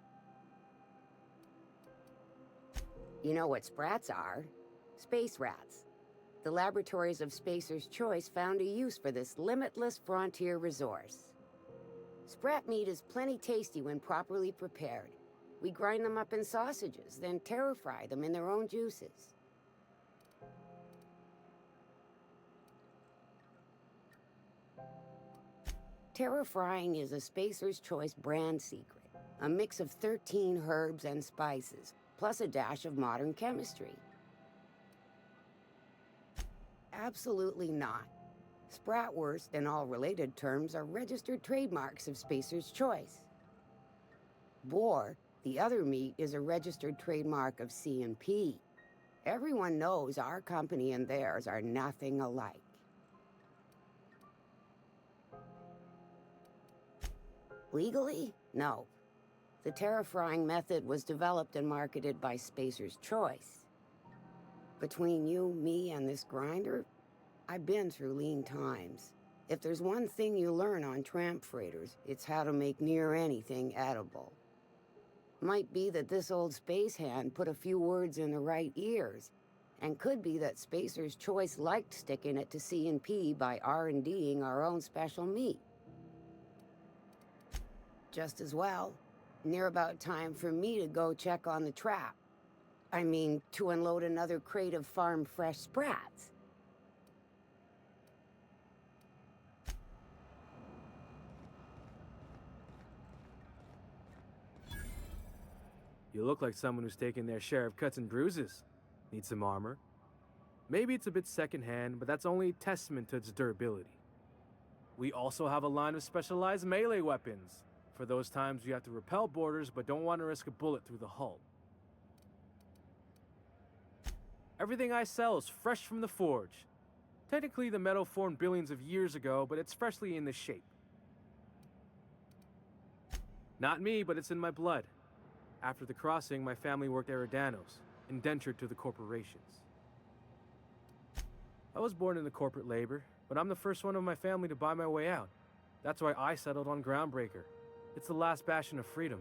You know what sprats are? Space rats. The laboratories of Spacer's Choice found a use for this limitless frontier resource. Sprat meat is plenty tasty when properly prepared. We grind them up in sausages, then terra-fry them in their own juices. Terra-frying is a Spacer's Choice brand secret. A mix of 13 herbs and spices, plus a dash of modern chemistry. Absolutely not. Spratwurst and all related terms are registered trademarks of Spacer's Choice. Boar, the other meat, is a registered trademark of C&P. Everyone knows our company and theirs are nothing alike. Legally? No. The terra-frying method was developed and marketed by Spacer's Choice. Between you, me, and this grinder, I've been through lean times. If there's one thing you learn on tramp freighters, it's how to make near anything edible. Might be that this old space hand put a few words in the right ears, and could be that Spacer's Choice liked sticking it to C&P by R&Ding our own special meat. Just as well, near about time for me to go check on the trap. I mean, to unload another crate of farm-fresh sprats. You look like someone who's taken their share of cuts and bruises. Need some armor? Maybe it's a bit secondhand, but that's only a testament to its durability. We also have a line of specialized melee weapons, for those times you have to repel boarders but don't want to risk a bullet through the hull. Everything I sell is fresh from the forge. Technically, the metal formed billions of years ago, but it's freshly in this shape. Not me, but it's in my blood. After the crossing, my family worked Eridanos, indentured to the corporations. I was born into corporate labor, but I'm the first one of my family to buy my way out. That's why I settled on Groundbreaker. It's the last bastion of freedom.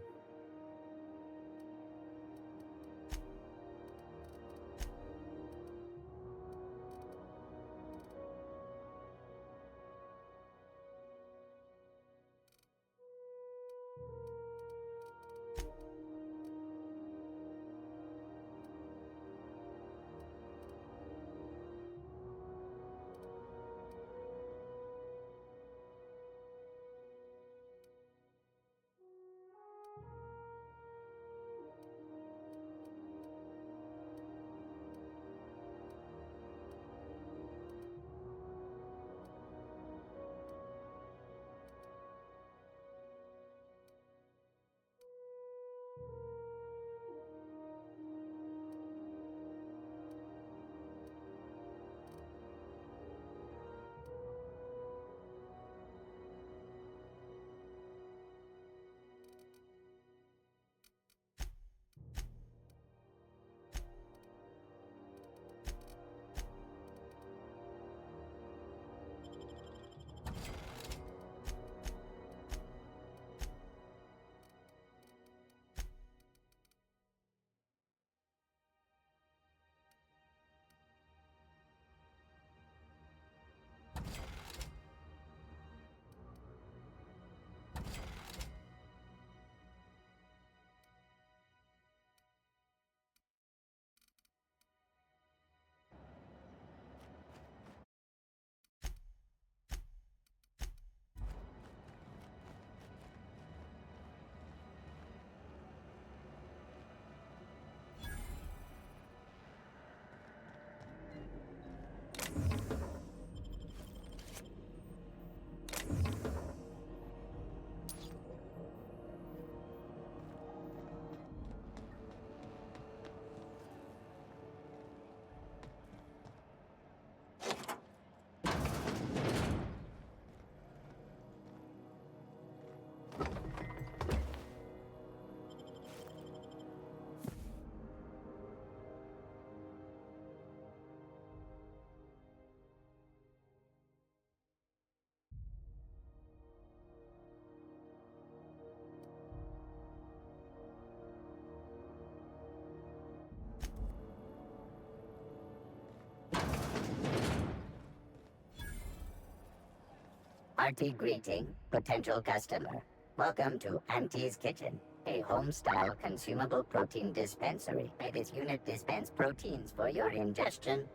Hearty greeting, potential customer. Welcome to Auntie's Kitchen, a home-style consumable protein dispensary. May this unit dispense proteins for your ingestion.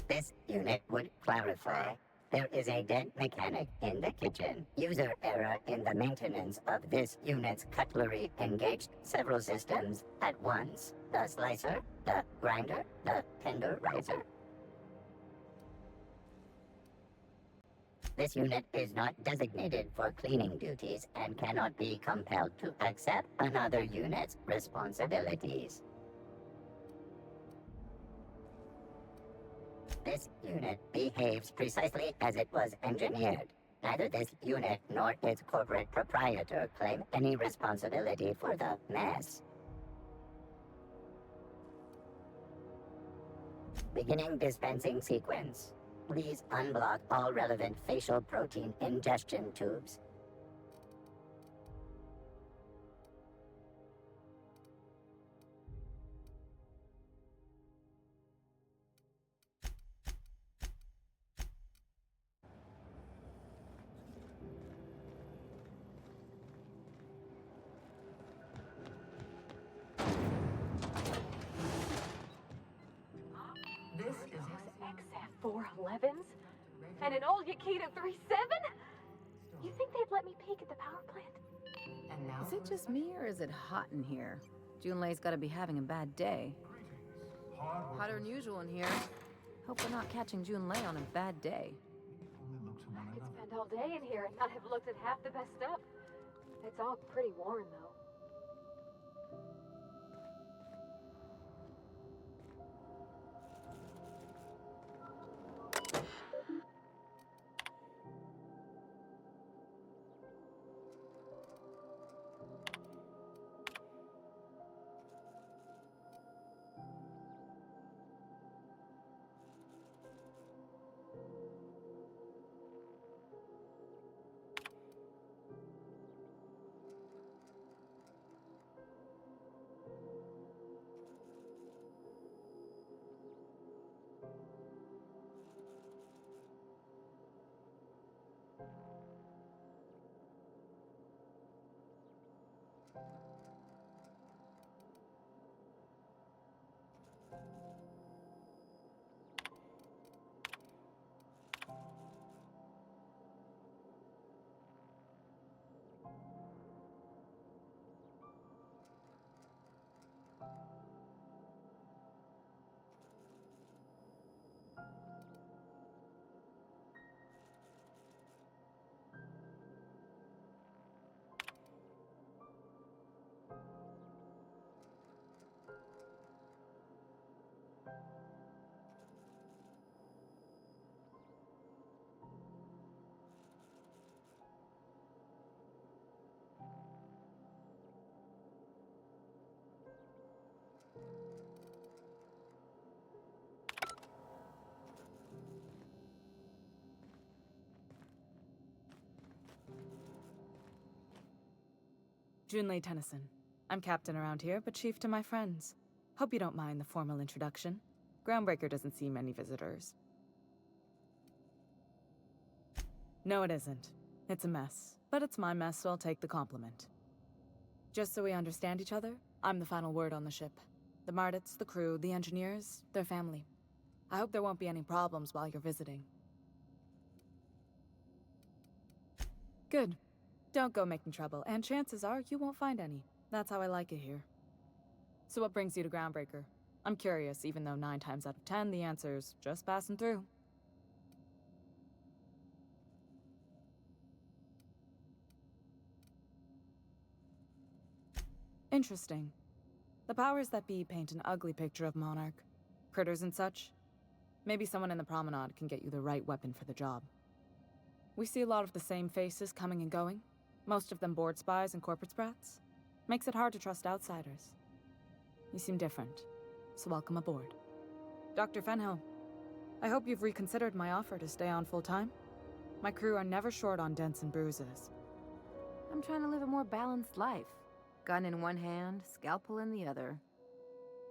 This unit would clarify. There is a dead mechanic in the kitchen. User error in the maintenance of this unit's cutlery engaged several systems at once. The slicer, the grinder, the tenderizer. This unit is not designated for cleaning duties and cannot be compelled to accept another unit's responsibilities. This unit behaves precisely as it was engineered. Neither this unit nor its corporate proprietor claim any responsibility for the mess. Beginning dispensing sequence. Please unblock all relevant facial protein ingestion tubes. This is XF411s? And an old Yakita 3.7? You think they'd let me peek at the power plant? And now Is it just me, or is it hot in here? Junlei's gotta be having a bad day. Hotter than usual in here. Hope we're not catching Junlei on a bad day. I could spend all day in here and not have looked at half the best stuff. It's all pretty warm, though. Junlei Tennyson. I'm captain around here, but chief to my friends. Hope you don't mind the formal introduction. Groundbreaker doesn't see many visitors. No, it isn't. It's a mess. But it's my mess, so I'll take the compliment. Just so we understand each other, I'm the final word on the ship. The Mardits, the crew, the engineers, their family. I hope there won't be any problems while you're visiting. Good. Don't go making trouble, and chances are you won't find any. That's how I like it here. So what brings you to Groundbreaker? I'm curious, even though 9 times out of 10 the answer's just passing through. Interesting. The powers that be paint an ugly picture of Monarch. Critters and such. Maybe someone in the promenade can get you the right weapon for the job. We see a lot of the same faces coming and going. Most of them board spies and corporate sprats. Makes it hard to trust outsiders. You seem different, so welcome aboard. Dr. Fenhill, I hope you've reconsidered my offer to stay on full-time. My crew are never short on dents and bruises. I'm trying to live a more balanced life. Gun in one hand, scalpel in the other.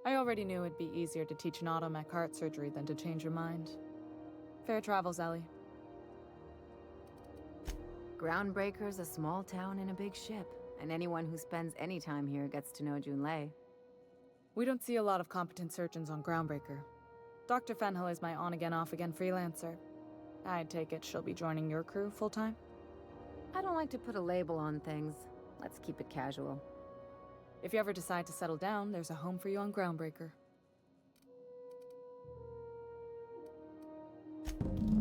I already knew it'd be easier to teach an automech heart surgery than to change your mind. Fair travels, Ellie. Groundbreaker's a small town in a big ship, and anyone who spends any time here gets to know Junlei. We don't see a lot of competent surgeons on Groundbreaker. Dr. Fenhill is my on-again, off-again freelancer. I take it she'll be joining your crew full-time? I don't like to put a label on things. Let's keep it casual. If you ever decide to settle down, there's a home for you on Groundbreaker.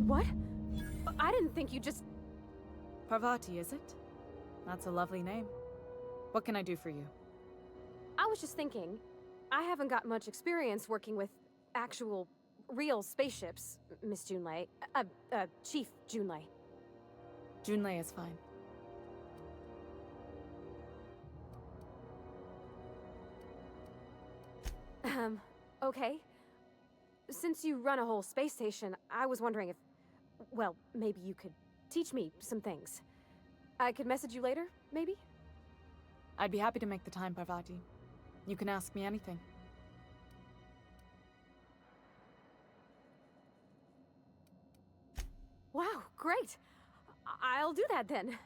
What? I didn't think you just... Parvati, is it? That's a lovely name. What can I do for you? I was just thinking, I haven't got much experience working with actual, real spaceships, Miss Junlei. Chief Junlei. Junlei is fine. Okay. Since you run a whole space station, I was wondering if, well, maybe you could teach me some things. I could message you later, maybe? I'd be happy to make the time, Parvati. You can ask me anything. Wow, great. I'll do that then.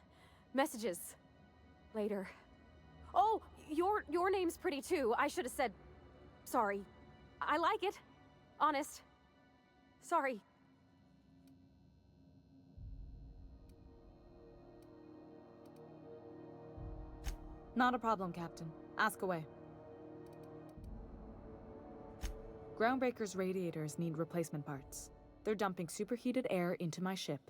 Messages. Later. Oh, your name's pretty too. I should have said... Sorry. I like it. Honest. Sorry. Not a problem, Captain. Ask away. Groundbreaker's radiators need replacement parts. They're dumping superheated air into my ship.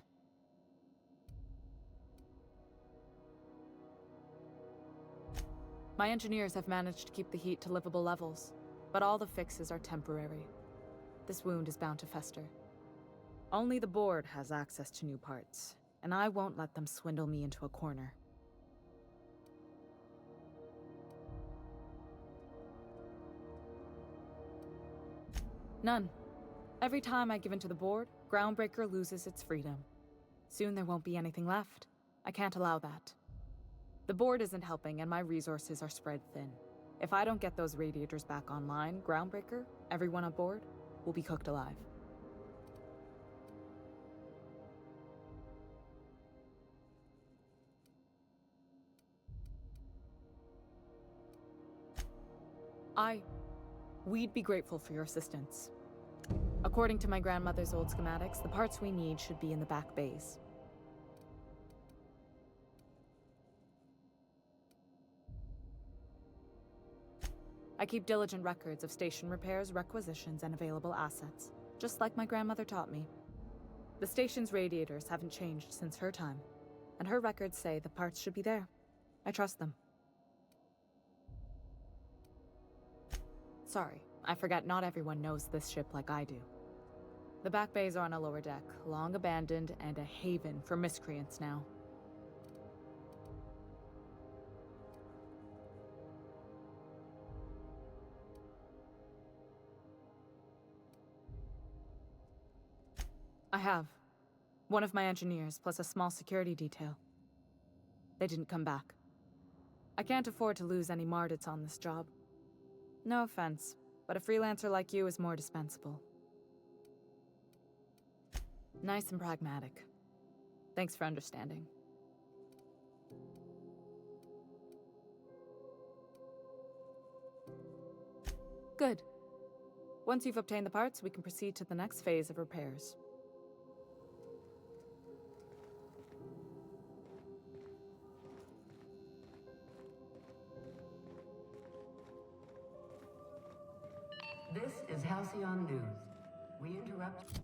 My engineers have managed to keep the heat to livable levels, but all the fixes are temporary. This wound is bound to fester. Only the board has access to new parts, and I won't let them swindle me into a corner. None. Every time I give in to the board, Groundbreaker loses its freedom. Soon there won't be anything left. I can't allow that. The board isn't helping, and my resources are spread thin. If I don't get those radiators back online, Groundbreaker, everyone on board, will be cooked alive. We'd be grateful for your assistance. According to my grandmother's old schematics, the parts we need should be in the back bays. I keep diligent records of station repairs, requisitions, and available assets, just like my grandmother taught me. The station's radiators haven't changed since her time, and her records say the parts should be there. I trust them. Sorry, I forgot not everyone knows this ship like I do. The back bays are on a lower deck, long abandoned and a haven for miscreants now. I have. One of my engineers, plus a small security detail. They didn't come back. I can't afford to lose any Mardits on this job. No offense, but a freelancer like you is more dispensable. Nice and pragmatic. Thanks for understanding. Good. Once you've obtained the parts, we can proceed to the next phase of repairs. This is Halcyon News. We interrupt.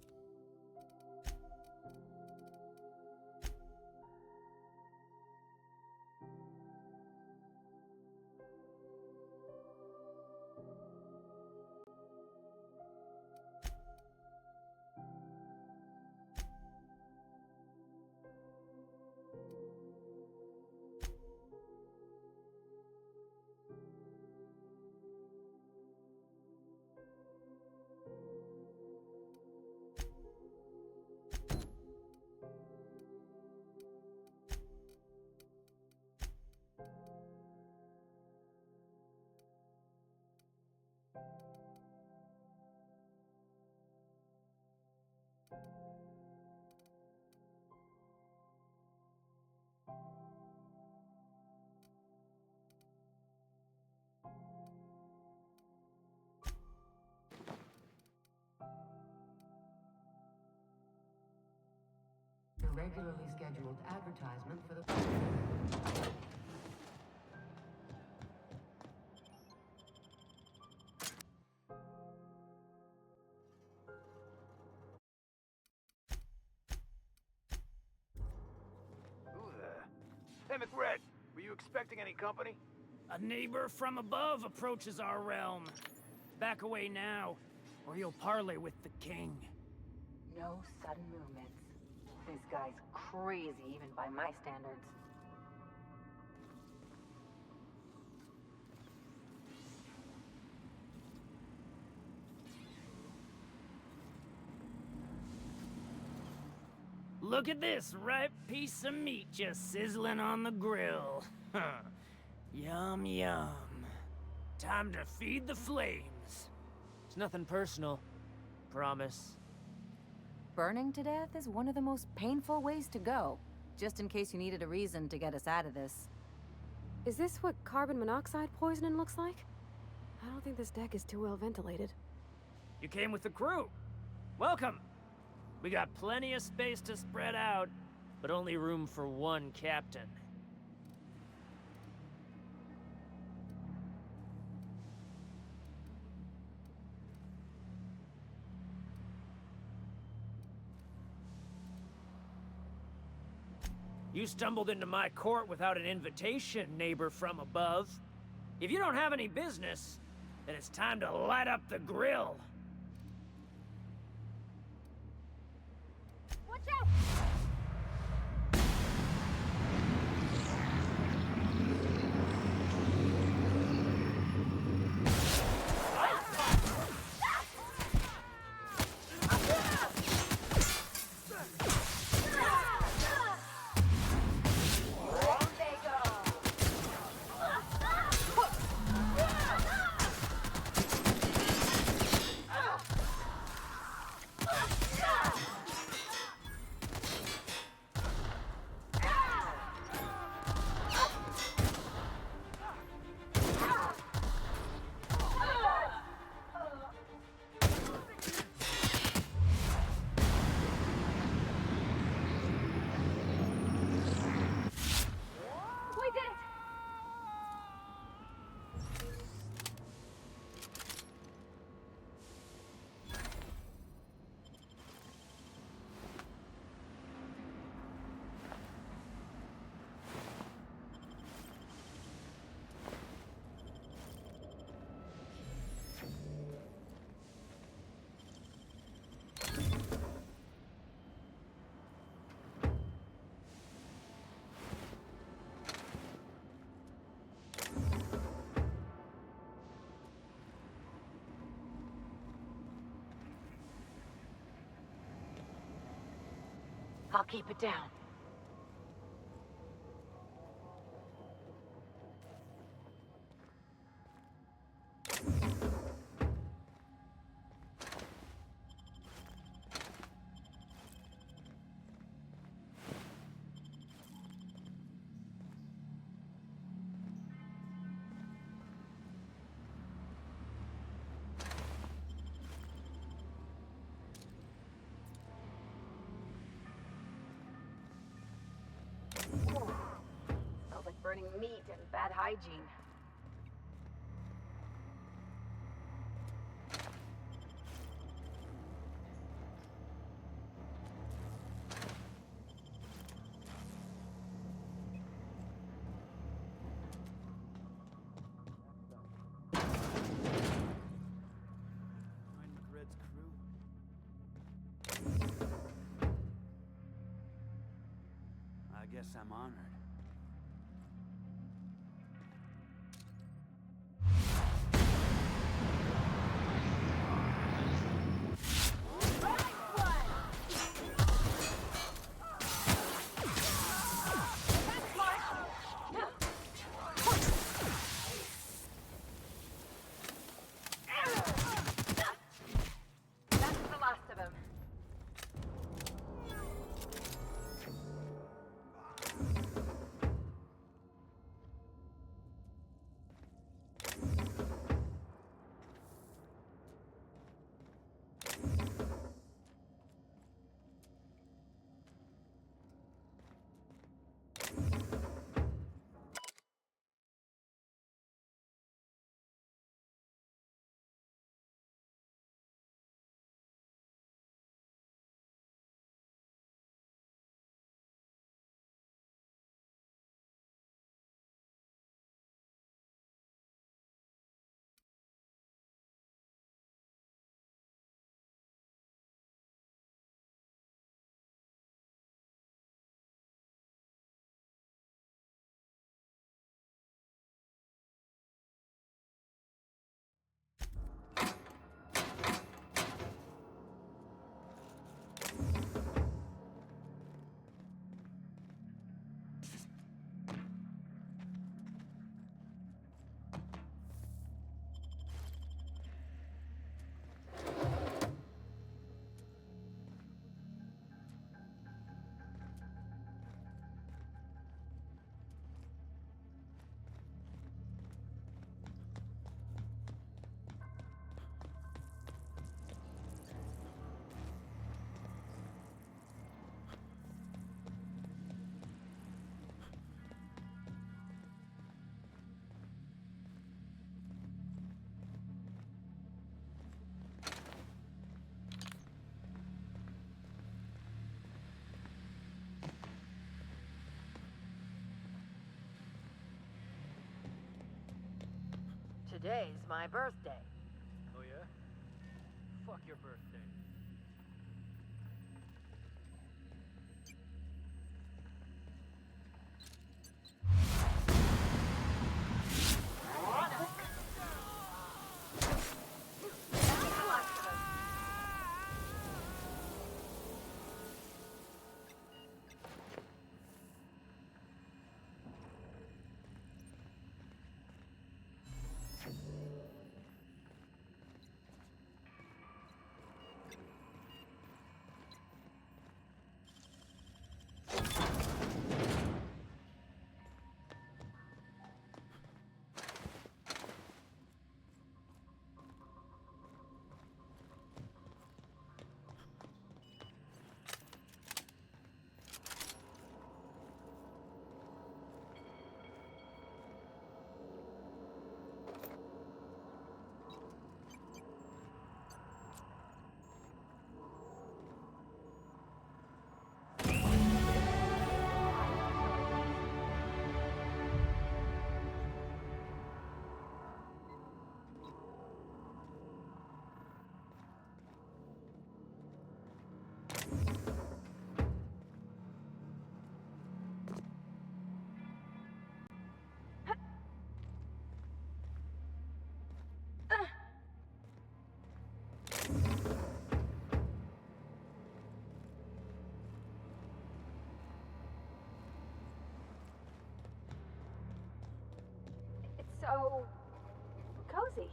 regularly scheduled advertisement for the... Who the... Hey, McRed, were you expecting any company? A neighbor from above approaches our realm. Back away now, or you'll parley with the king. No sudden movements. This guy's crazy even by my standards. Look at this ripe piece of meat just sizzling on the grill. Yum, yum. Time to feed the flames. It's nothing personal. Promise. Burning to death is one of the most painful ways to go, just in case you needed a reason to get us out of this. Is this what carbon monoxide poisoning looks like? I don't think this deck is too well ventilated. You came with the crew. Welcome. We got plenty of space to spread out, but only room for one captain. You stumbled into my court without an invitation, neighbor from above. If you don't have any business, then it's time to light up the grill. Watch out! I'll keep it down. Smells like burning meat and bad hygiene. Join McRed's crew. I guess I'm honored. That's the last of him. Today's my birthday. Oh yeah? Fuck your birthday. So cozy.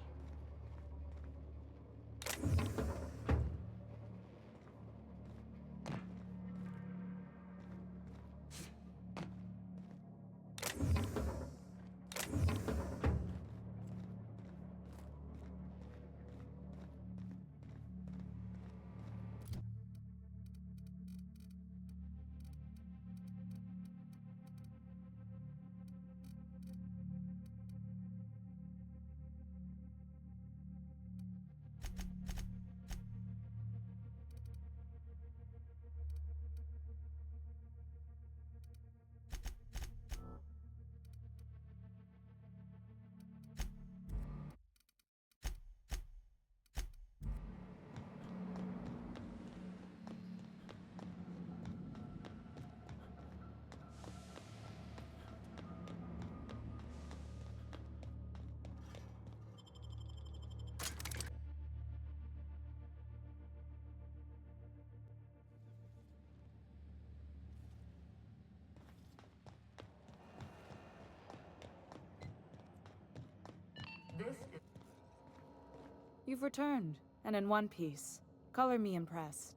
You've returned, and in one piece. Color me impressed.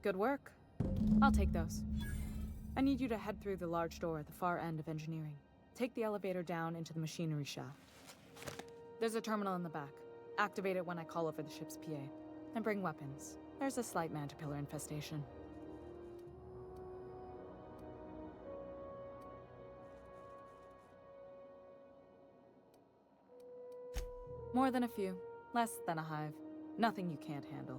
Good work. I'll take those. I need you to head through the large door at the far end of engineering. Take the elevator down into the machinery shaft. There's a terminal in the back. Activate it when I call over the ship's PA. And bring weapons. There's a slight mantipillar infestation. More than a few. Less than a hive. Nothing you can't handle.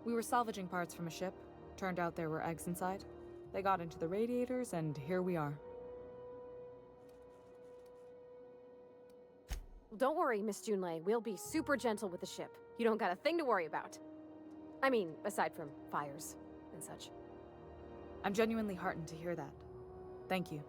We were salvaging parts from a ship. Turned out there were eggs inside. They got into the radiators, and here we are. Don't worry, Miss Junlei. We'll be super gentle with the ship. You don't got a thing to worry about. I mean, aside from fires and such. I'm genuinely heartened to hear that. Thank you.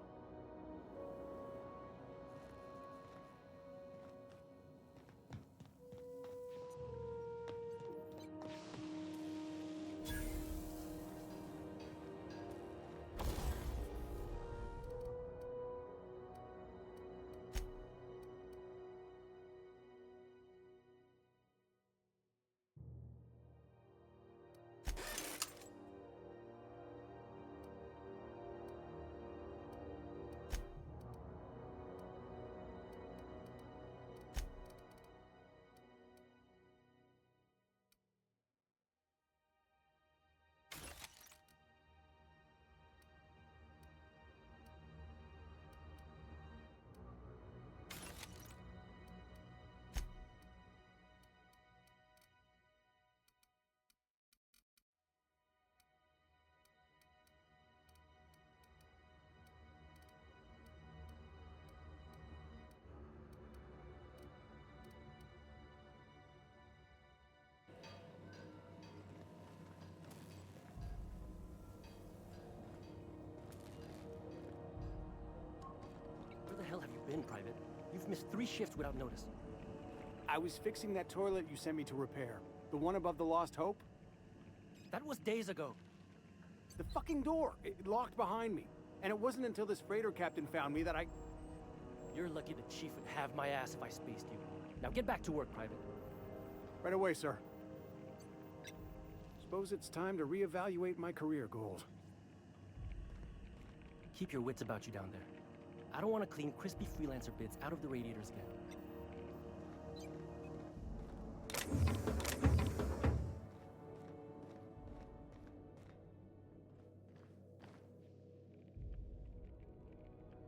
in, Private. You've missed 3 shifts without notice. I was fixing that toilet you sent me to repair. The one above the Lost Hope? That was days ago. The fucking door! It locked behind me. And it wasn't until this freighter captain found me that I... You're lucky the Chief would have my ass if I spaced you. Now get back to work, Private. Right away, sir. Suppose it's time to reevaluate my career goals. Keep your wits about you down there. I don't want to clean crispy freelancer bids out of the radiators again.